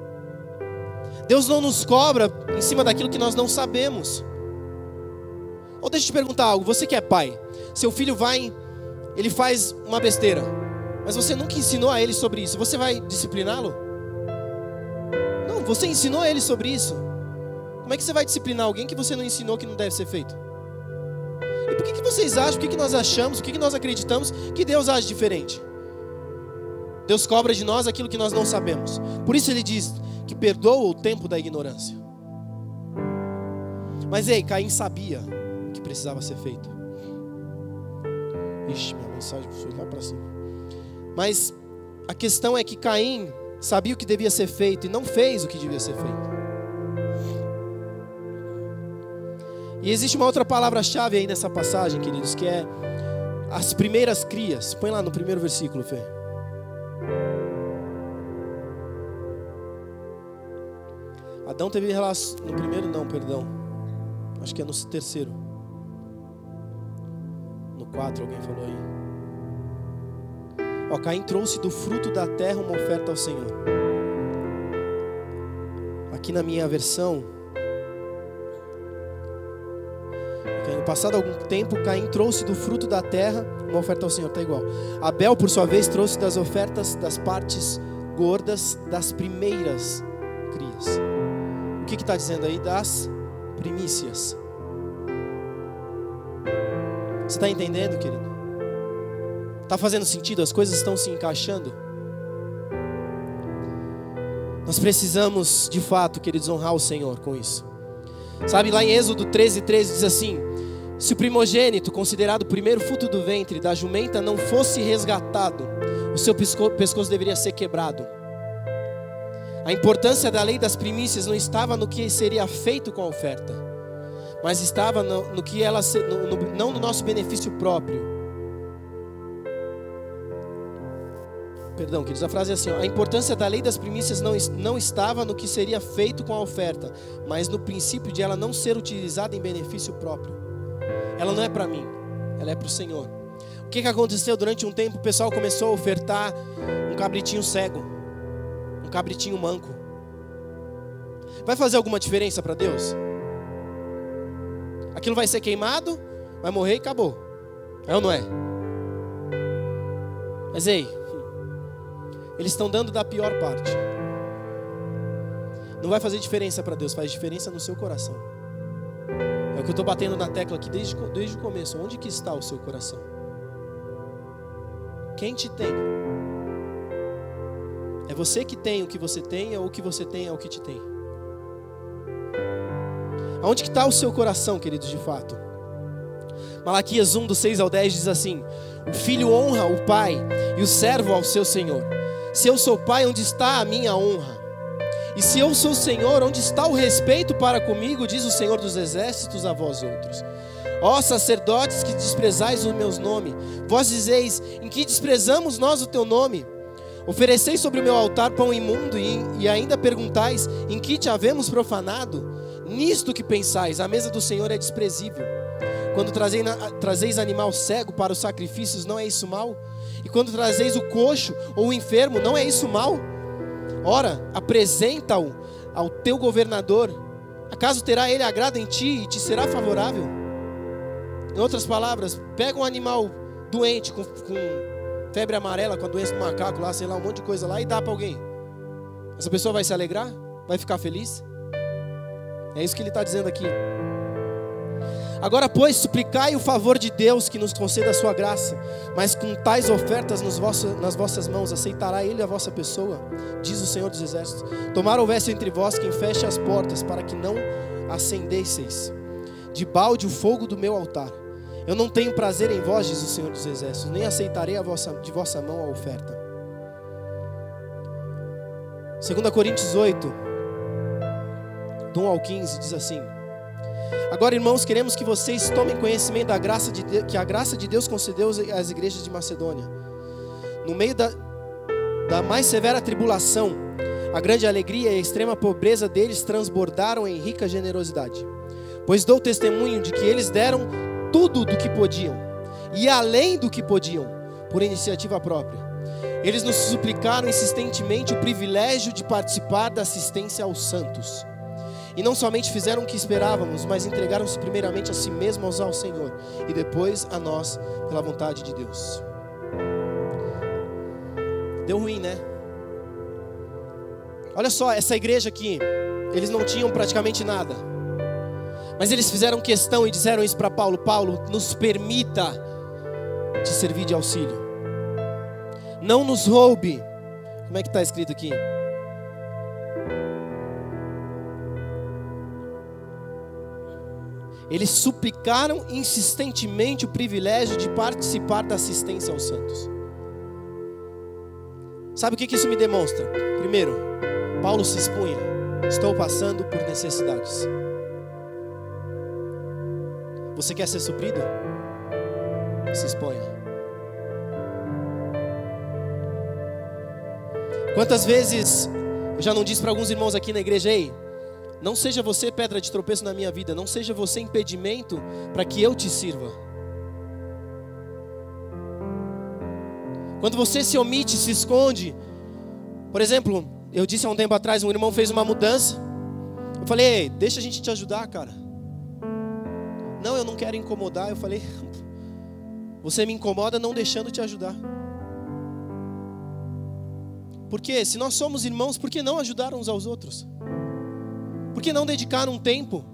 Deus não nos cobra em cima daquilo que nós não sabemos. Ou deixa eu te perguntar algo, você que é pai, seu filho ele faz uma besteira, mas você nunca ensinou a ele sobre isso, você vai discipliná-lo? Não, você ensinou a ele sobre isso. Como é que você vai disciplinar alguém que você não ensinou que não deve ser feito? E por que vocês acham, por que nós achamos, por que nós acreditamos que Deus age diferente? Deus cobra de nós aquilo que nós não sabemos. Por isso ele diz que perdoa o tempo da ignorância. Mas ei, Caim sabia o que precisava ser feito. Ixi, minha mensagem foi lá para cima. Mas a questão é que Caim sabia o que devia ser feito e não fez o que devia ser feito. E existe uma outra palavra-chave aí nessa passagem, queridos, que é as primeiras crias. Põe lá no primeiro versículo, Fê. Adão teve relação... No primeiro não, perdão. Acho que é no terceiro. No 4 alguém falou aí. Ó, Caim trouxe do fruto da terra uma oferta ao Senhor. Aqui na minha versão, passado algum tempo, Caim trouxe do fruto da terra uma oferta ao Senhor, está igual. Abel, por sua vez, trouxe das ofertas das partes gordas das primeiras crias. O que está dizendo aí? Das primícias. Você está entendendo, querido? Está fazendo sentido? As coisas estão se encaixando? Nós precisamos, de fato, queridos, honrar o Senhor com isso. Sabe, lá em Êxodo 13:13 diz assim: se o primogênito, considerado o primeiro fruto do ventre da jumenta, não fosse resgatado, o seu pescoço deveria ser quebrado. A importância da lei das primícias não estava no que seria feito com a oferta, mas estava no que ela, não no nosso benefício próprio. Perdão, queridos, a frase é assim, ó, a importância da lei das primícias não estava no que seria feito com a oferta, mas no princípio de ela não ser utilizada em benefício próprio. Ela não é para mim, ela é para o Senhor. O que aconteceu? Durante um tempo o pessoal começou a ofertar um cabritinho cego, um cabritinho manco. Vai fazer alguma diferença para Deus? Aquilo vai ser queimado, vai morrer e acabou. É ou não é? Mas ei, eles estão dando da pior parte. Não vai fazer diferença para Deus, faz diferença no seu coração. É o que eu estou batendo na tecla aqui desde o começo. Onde que está o seu coração? Quem te tem? É você que tem o que você tem, ou o que você tem é o que te tem? Aonde que está o seu coração, queridos, de fato? Malaquias 1, do 6 ao 10 diz assim: o filho honra o pai e o servo ao seu senhor. Se eu sou pai, onde está a minha honra? E se eu sou Senhor, onde está o respeito para comigo, diz o Senhor dos exércitos a vós outros. Ó sacerdotes que desprezais o meu nome, vós dizeis, em que desprezamos nós o teu nome? Ofereceis sobre o meu altar pão imundo e ainda perguntais, em que te havemos profanado? Nisto que pensais, a mesa do Senhor é desprezível. Quando trazeis animal cego para os sacrifícios, não é isso mal? E quando trazeis o coxo ou o enfermo, não é isso mal? Ora, apresenta-o ao teu governador. Acaso terá ele agrado em ti e te será favorável? Em outras palavras, pega um animal doente com febre amarela, com a doença do macaco lá, sei lá, um monte de coisa lá, e dá para alguém. Essa pessoa vai se alegrar? Vai ficar feliz? É isso que ele está dizendo aqui. Agora, pois, suplicai o favor de Deus que nos conceda a sua graça, mas com tais ofertas nas vossas mãos, aceitará ele a vossa pessoa, diz o Senhor dos Exércitos. Tomara houvesse entre vós quem feche as portas, para que não acendesseis de balde o fogo do meu altar. Eu não tenho prazer em vós, diz o Senhor dos Exércitos, nem aceitarei de vossa mão a oferta. 2 Coríntios 8, do 1 ao 15, diz assim: agora, irmãos, queremos que vocês tomem conhecimento da graça que a graça de Deus concedeu às igrejas de Macedônia. No meio da mais severa tribulação, a grande alegria e a extrema pobreza deles transbordaram em rica generosidade. Pois dou testemunho de que eles deram tudo do que podiam, e além do que podiam, por iniciativa própria. Eles nos suplicaram insistentemente o privilégio de participar da assistência aos santos. E não somente fizeram o que esperávamos, mas entregaram-se primeiramente a si mesmos ao Senhor, e depois a nós, pela vontade de Deus. Deu ruim, né? Olha só, essa igreja aqui, eles não tinham praticamente nada, mas eles fizeram questão e disseram isso para Paulo: Paulo, nos permita te servir de auxílio. Não nos roube. Como é que está escrito aqui? Eles suplicaram insistentemente o privilégio de participar da assistência aos santos. Sabe o que isso me demonstra? Primeiro, Paulo se expunha: estou passando por necessidades. Você quer ser suprido? Se exponha. Quantas vezes eu já não disse para alguns irmãos aqui na igreja: ei, não seja você pedra de tropeço na minha vida, não seja você impedimento para que eu te sirva. Quando você se omite, se esconde. Por exemplo, eu disse há um tempo atrás, um irmão fez uma mudança. Eu falei: ei, deixa a gente te ajudar, cara. Não, eu não quero incomodar. Eu falei: você me incomoda não deixando te ajudar. Porque se nós somos irmãos, por que não ajudar uns aos outros? Por que não dedicar um tempo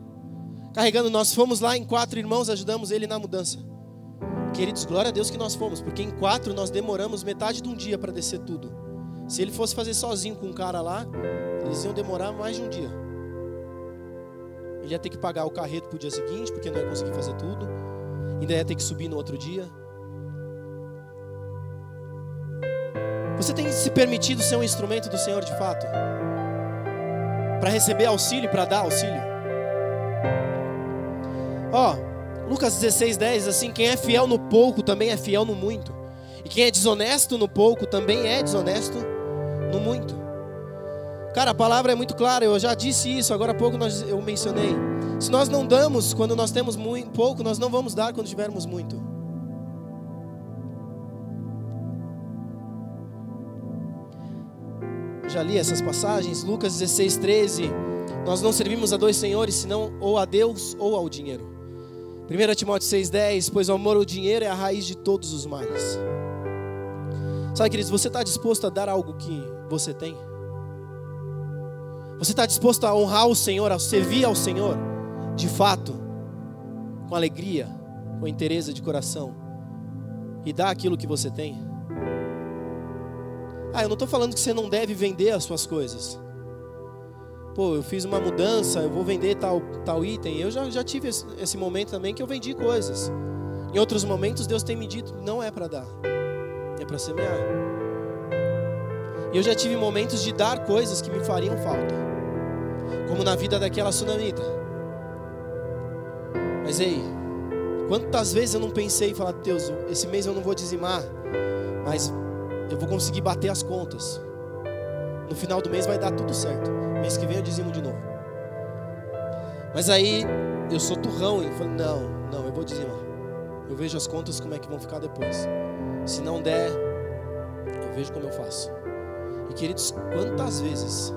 carregando? Nós fomos lá em 4 irmãos, ajudamos ele na mudança. Queridos, glória a Deus que nós fomos, porque em 4 nós demoramos metade de um dia para descer tudo. Se ele fosse fazer sozinho com um cara lá, eles iam demorar mais de um dia. Ele ia ter que pagar o carreto para o dia seguinte, porque não ia conseguir fazer tudo. Ainda ia ter que subir no outro dia. Você tem se permitido ser um instrumento do Senhor de fato? Para receber auxílio, para dar auxílio? Lucas 16:10 assim: quem é fiel no pouco também é fiel no muito, e quem é desonesto no pouco também é desonesto no muito. Cara, a palavra é muito clara. Eu já disse isso, agora há pouco eu mencionei. Se nós não damos quando nós temos muito pouco, nós não vamos dar quando tivermos muito. Já li essas passagens. Lucas 16:13. Nós não servimos a 2 senhores, senão ou a Deus ou ao dinheiro. 1 Timóteo 6:10. Pois o amor ao dinheiro é a raiz de todos os males. Sabe, queridos, você está disposto a dar algo que você tem? Você está disposto a honrar o Senhor, a servir ao Senhor, de fato, com alegria, com interesse de coração, e dar aquilo que você tem? Eu não estou falando que você não deve vender as suas coisas. Pô, eu fiz uma mudança, eu vou vender tal item. Eu já tive esse momento também que eu vendi coisas. Em outros momentos Deus tem me dito: não é para dar, é para semear. E eu já tive momentos de dar coisas que me fariam falta, como na vida daquela sunamita. Mas ei, quantas vezes eu não pensei e falar, Deus, esse mês eu não vou dizimar, mas eu vou conseguir bater as contas. No final do mês vai dar tudo certo. Mês que vem eu dizimo de novo. Mas aí eu sou turrão e falo, não, eu vou dizimar. Eu vejo as contas como é que vão ficar depois. Se não der, eu vejo como eu faço. E queridos, quantas vezes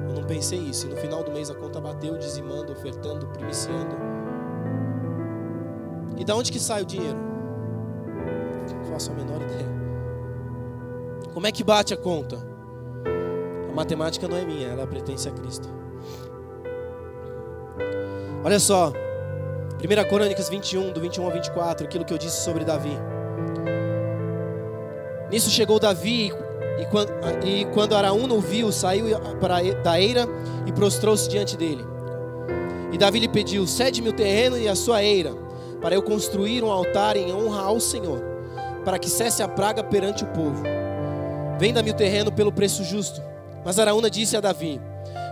eu não pensei isso, e no final do mês a conta bateu, dizimando, ofertando, primiciando. E da onde que sai o dinheiro? Não faço a menor ideia. Como é que bate a conta? A matemática não é minha, ela pertence a Cristo. Olha só, 1 Crônicas 21, do 21 ao 24, aquilo que eu disse sobre Davi. Nisso chegou Davi, e quando Araúna o viu, saiu da eira e prostrou-se diante dele. E Davi lhe pediu, cede-me o terreno e a sua eira, para eu construir um altar em honra ao Senhor, para que cesse a praga perante o povo. Venda-me o terreno pelo preço justo. Mas Araúna disse a Davi,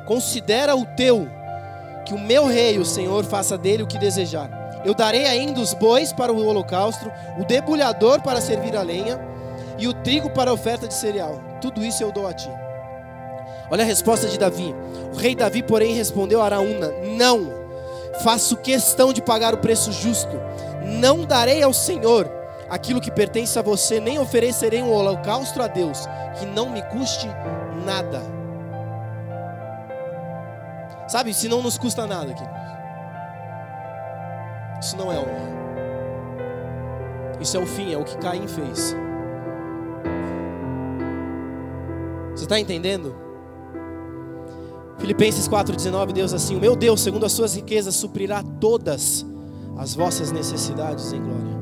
considera o teu, que o meu rei, o Senhor, faça dele o que desejar. Eu darei ainda os bois para o holocausto, o debulhador para servir a lenha, e o trigo para a oferta de cereal. Tudo isso eu dou a ti. Olha a resposta de Davi. O rei Davi, porém, respondeu a Araúna, não, faço questão de pagar o preço justo. Não darei ao Senhor aquilo que pertence a você, nem oferecerei um holocausto a Deus, que não me custe nada. Sabe, se não nos custa nada, queridos, isso não é honra. Isso é o fim, é o que Caim fez. Você está entendendo? Filipenses 4,19, Deus assim, o meu Deus, segundo as suas riquezas, suprirá todas as vossas necessidades em glória.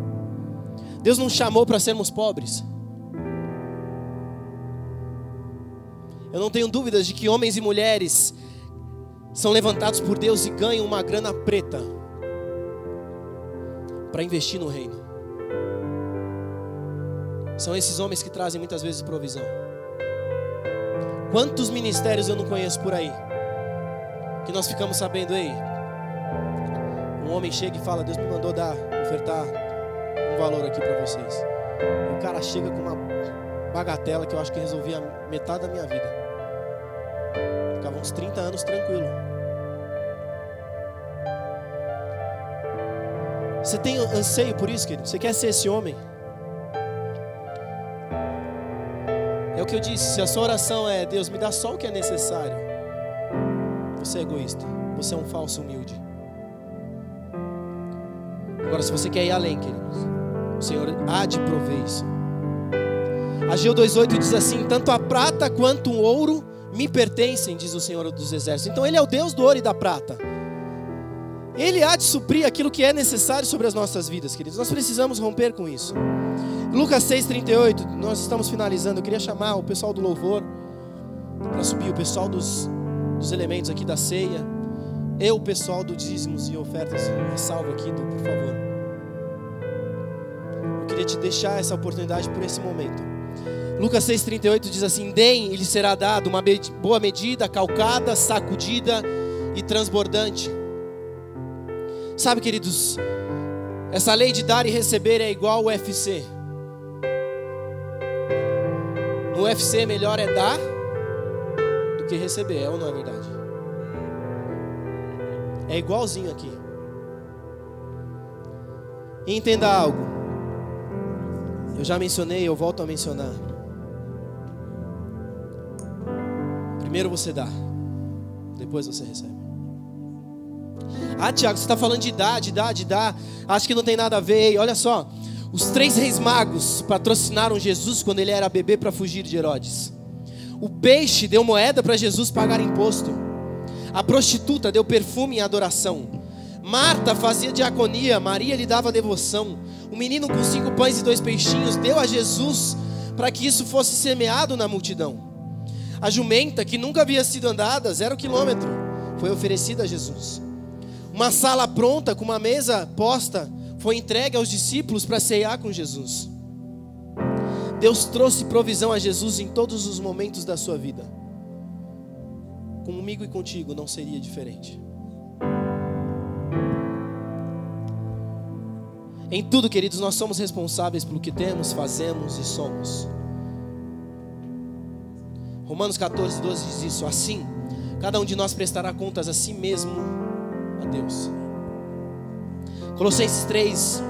Deus não chamou para sermos pobres. Eu não tenho dúvidas de que homens e mulheres são levantados por Deus e ganham uma grana preta para investir no reino. São esses homens que trazem muitas vezes provisão. Quantos ministérios eu não conheço por aí, que nós ficamos sabendo, ei, um homem chega e fala, Deus me mandou ofertar um valor aqui para vocês. E o cara chega com uma bagatela que eu acho que resolvia metade da minha vida. Ficava uns 30 anos tranquilo. Você tem anseio por isso, querido? Você quer ser esse homem? É o que eu disse, se a sua oração é, Deus, me dá só o que é necessário, você é egoísta, você é um falso humilde. Agora, se você quer ir além, queridos, o Senhor há de prover isso. Ageu 2,8 diz assim, tanto a prata quanto o ouro me pertencem, diz o Senhor dos Exércitos. Então Ele é o Deus do ouro e da prata. Ele há de suprir aquilo que é necessário sobre as nossas vidas, queridos. Nós precisamos romper com isso. Lucas 6,38, nós estamos finalizando. Eu queria chamar o pessoal do louvor para subir, o pessoal dos elementos aqui da ceia. O pessoal do dízimos e ofertas. Salva aqui, por favor. Eu queria te deixar essa oportunidade por esse momento. Lucas 6,38 diz assim, deem e lhe será dado uma boa medida, calcada, sacudida e transbordante. Sabe, queridos, essa lei de dar e receber é igual ao UFC. No UFC melhor é dar do que receber, é ou não é verdade? É igualzinho aqui. E entenda algo. Eu já mencionei, eu volto a mencionar. Primeiro você dá, depois você recebe. Ah, Tiago, você está falando de dar. Acho que não tem nada a ver. E olha só, os 3 reis magos patrocinaram Jesus quando ele era bebê para fugir de Herodes. O peixe deu moeda para Jesus pagar imposto. A prostituta deu perfume em adoração. Marta fazia diaconia, Maria lhe dava devoção. O menino com 5 pães e 2 peixinhos deu a Jesus para que isso fosse semeado na multidão. A jumenta, que nunca havia sido andada, 0 quilômetro, foi oferecida a Jesus. Uma sala pronta, com uma mesa posta, foi entregue aos discípulos para ceiar com Jesus. Deus trouxe provisão a Jesus em todos os momentos da sua vida. Comigo e contigo não seria diferente. Em tudo, queridos, nós somos responsáveis pelo que temos, fazemos e somos. Romanos 14, 12 diz isso. Assim, cada um de nós prestará contas a si mesmo a Deus. Colossenses 3,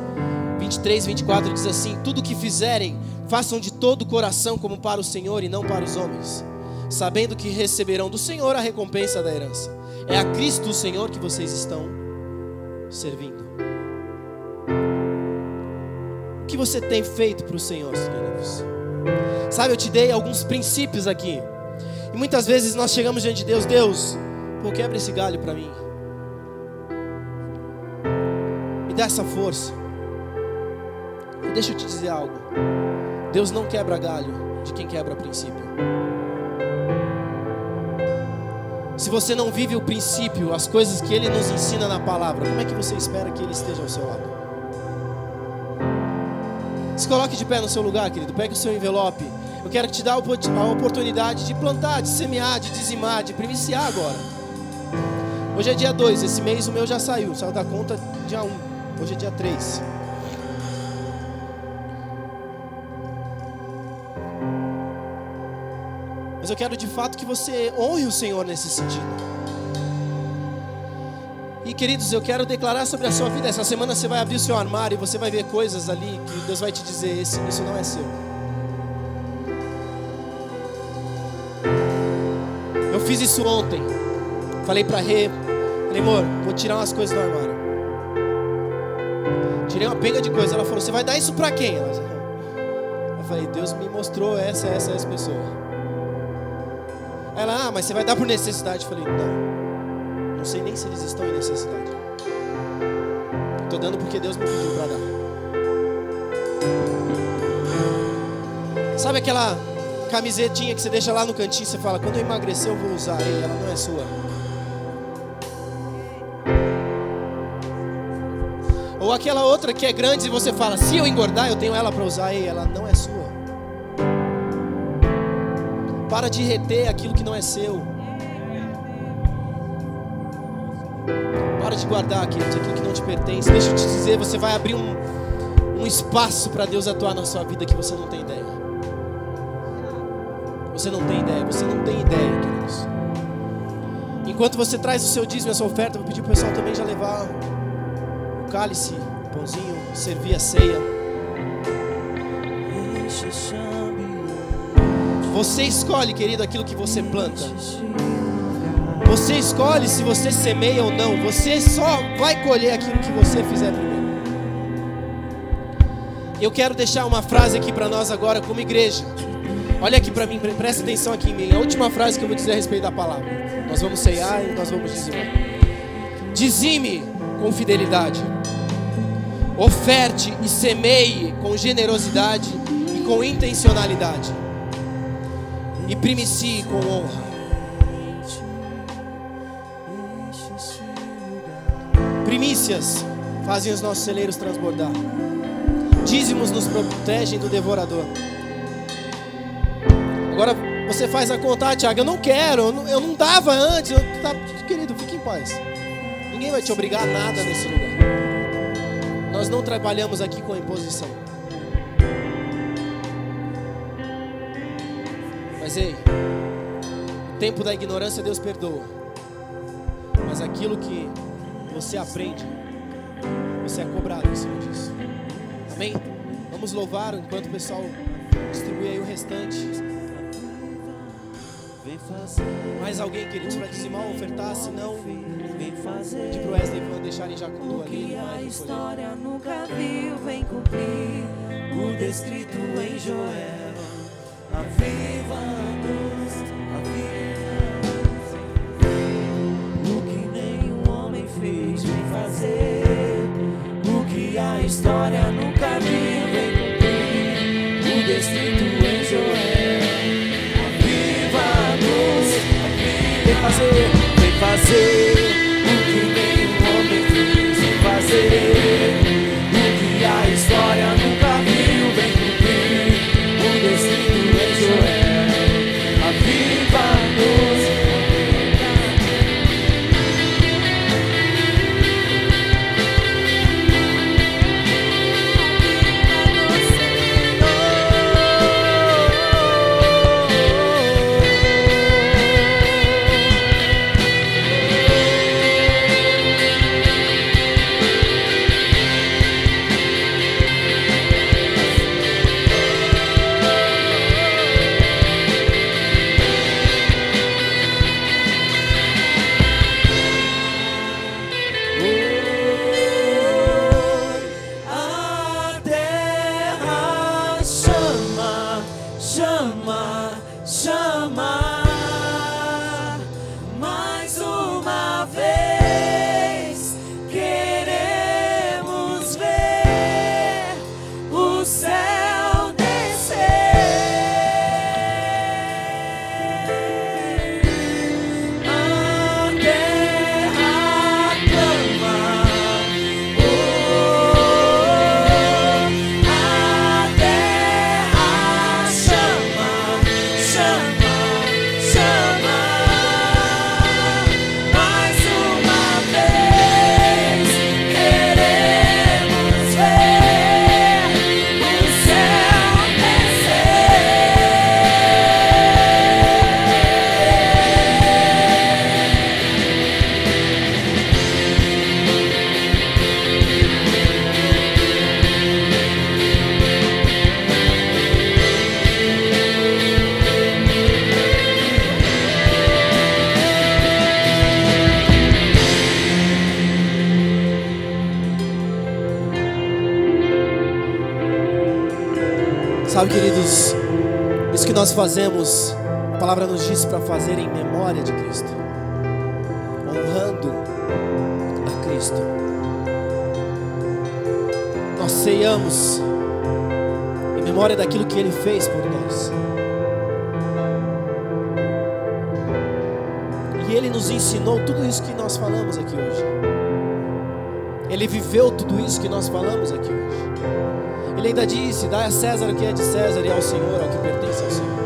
23, 24 diz assim: tudo o que fizerem, façam de todo o coração como para o Senhor e não para os homens, sabendo que receberão do Senhor a recompensa da herança. É a Cristo o Senhor que vocês estão servindo. O que você tem feito para o Senhor, queridos? Sabe, eu te dei alguns princípios aqui. E muitas vezes nós chegamos diante de Deus: Deus, pô, quebra esse galho para mim. Me dá essa força. E deixa eu te dizer algo. Deus não quebra galho de quem quebra princípio. Se você não vive o princípio, as coisas que Ele nos ensina na palavra, como é que você espera que Ele esteja ao seu lado? Se coloque de pé no seu lugar, querido. Pegue o seu envelope. Eu quero te dar a oportunidade de plantar, de semear, de dizimar, de primiciar agora. Hoje é dia 2, esse mês o meu já saiu da conta dia 1. Hoje é dia 3. Mas eu quero de fato que você honre o Senhor nesse sentido. E queridos, eu quero declarar sobre a sua vida. Essa semana você vai abrir o seu armário e você vai ver coisas ali que Deus vai te dizer: isso não é seu. Eu fiz isso ontem. Falei pra Rê, falei: amor, vou tirar umas coisas do armário. Tirei uma penga de coisa. Ela falou: você vai dar isso pra quem? Eu falei: Deus me mostrou essa pessoa. Ela: mas você vai dar por necessidade. Eu falei: não sei nem se eles estão em necessidade. Estou dando porque Deus me pediu para dar. Sabe aquela camisetinha que você deixa lá no cantinho e você fala: quando eu emagrecer eu vou usar. Ei, ela não é sua. Ou aquela outra que é grande e você fala: se eu engordar eu tenho ela para usar. Ei, ela não é sua. Para de reter aquilo que não é seu. Para de guardar aquilo que não te pertence. Deixa eu te dizer, você vai abrir um espaço para Deus atuar na sua vida que você não tem ideia. Você não tem ideia, queridos. Enquanto você traz o seu dízimo e a sua oferta, eu vou pedir para o pessoal também já levar o cálice, o pãozinho, servir a ceia. Você escolhe, querido, aquilo que você planta. Você escolhe se você semeia ou não. Você só vai colher aquilo que você fizer primeiro. Eu quero deixar uma frase aqui para nós agora como igreja. Olha aqui para mim, presta atenção aqui em mim. A última frase que eu vou dizer a respeito da palavra. Nós vamos ceiar e nós vamos dizimar. Dizime com fidelidade. Oferte e semeie com generosidade e com intencionalidade. E primicie com honra. Primícias fazem os nossos celeiros transbordar. Dízimos nos protegem do devorador. Agora você faz a conta: Tiago, eu não quero, eu não dava antes. Querido, fique em paz. Ninguém vai te obrigar a nada nesse lugar. Nós não trabalhamos aqui com imposição. Mas ei, o tempo da ignorância Deus perdoa. Mas aquilo que você aprende, você é cobrado em cima disso. Amém? Vamos louvar enquanto o pessoal distribui aí o restante. Mais alguém, queridos, para dizimar ou ofertar? Se não, pedir pro Wesley para deixarem já com o ali.
A história nunca viu, vem cumprir o descrito em Joel. Aviva-nos, aviva-nos. O que nenhum homem fez, vem fazer. O que a história nunca viu, vem cumprir o descrito em Joel. Aviva-nos,
Vem fazer,
vem fazer. O que nenhum homem fez, vem fazer. O que a história nunca viu, vem cumprir o
Sabe, queridos, isso que nós fazemos, a palavra nos diz para fazer em memória de Cristo, honrando a Cristo. Nós ceiamos em memória daquilo que Ele fez por nós. E Ele nos ensinou tudo isso que nós falamos aqui hoje. Ele viveu tudo isso que nós falamos aqui hoje. Ele ainda disse: dai a César o que é de César e ao Senhor o que pertence ao Senhor.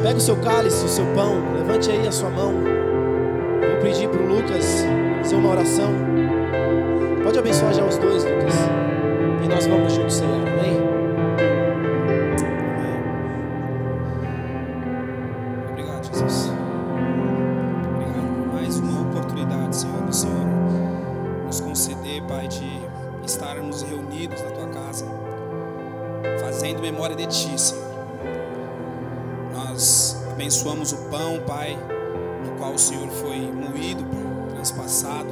Pega o seu cálice, o seu pão, levante aí a sua mão. Vou pedir para o Lucas fazer uma oração. Pode abençoar já os dois, Lucas. E nós vamos juntos cear, amém?
Obrigado, Jesus. Obrigado por mais uma oportunidade, Senhor, do Senhor nos conceder, Pai, de estarmos reunidos na Tua casa, fazendo memória de Ti, Senhor. Nós abençoamos o pão, Pai, no qual o Senhor foi moído, transpassado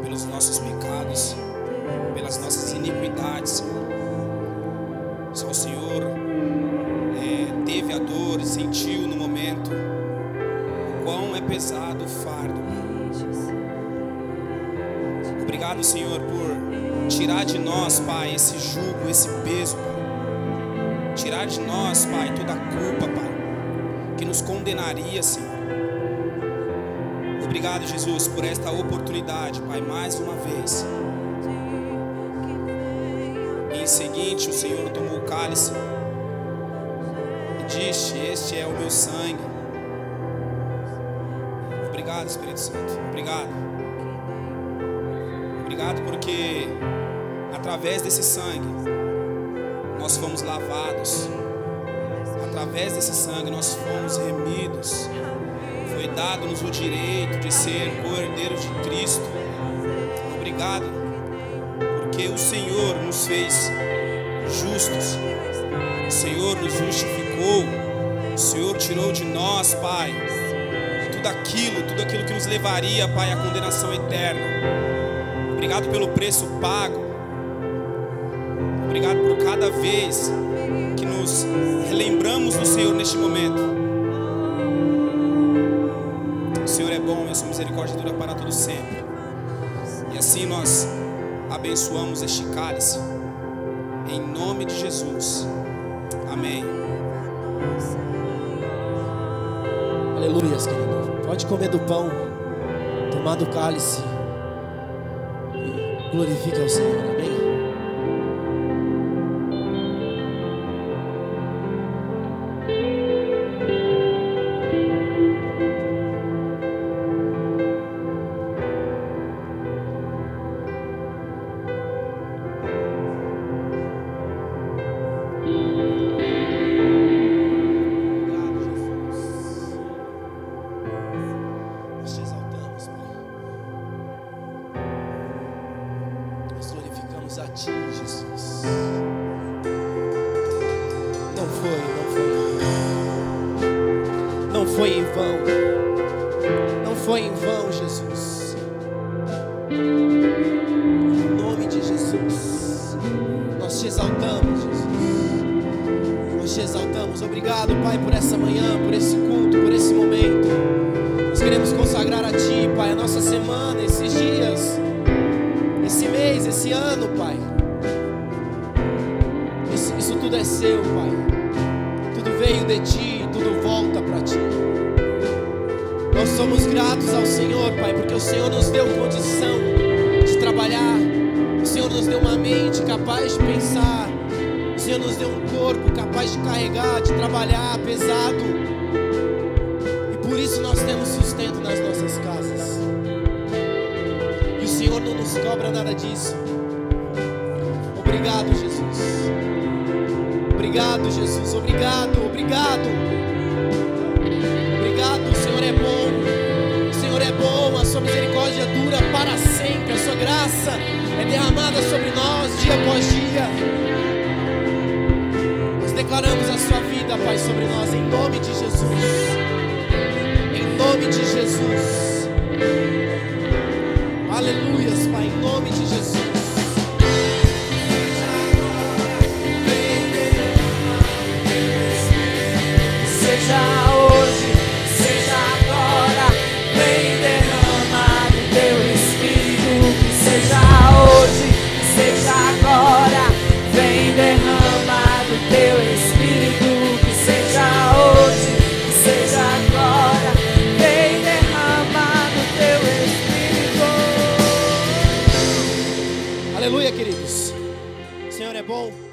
pelos nossos pecados, pelas nossas iniquidades, Senhor. Só o Senhor teve a dor e sentiu no momento o quão é pesado o fardo. Obrigado, Senhor, por tirar de nós, Pai, esse jugo, esse peso, Pai. Tirar de nós, Pai, toda a culpa, Pai, que nos condenaria, Senhor. Obrigado, Jesus, por esta oportunidade, Pai, mais uma vez. E em seguinte, o Senhor tomou o cálice e disse: este é o meu sangue. Obrigado, Espírito Santo. Obrigado. Obrigado porque através desse sangue nós fomos lavados. Através desse sangue nós fomos remidos. Foi dado-nos o direito de ser co-herdeiros de Cristo. Obrigado porque o Senhor nos fez justos. O Senhor nos justificou. O Senhor tirou de nós, Pai, tudo aquilo que nos levaria, Pai, à condenação eterna. Obrigado pelo preço pago. Obrigado por cada vez que nos relembramos do Senhor neste momento. O Senhor é bom e a sua misericórdia dura para todo sempre. E assim nós abençoamos este cálice em nome de Jesus. Amém.
Aleluias, querido. Pode comer do pão, tomar do cálice e glorifica ao Senhor, amém? Aleluias, Pai, em nome de Jesus.
Seja hoje, seja agora, vem derramar o teu Espírito. Que seja hoje, seja agora, vem derramar o teu Espírito. Que seja hoje, seja agora, vem derramar o teu Espírito.
Aleluia, queridos. O Senhor é bom.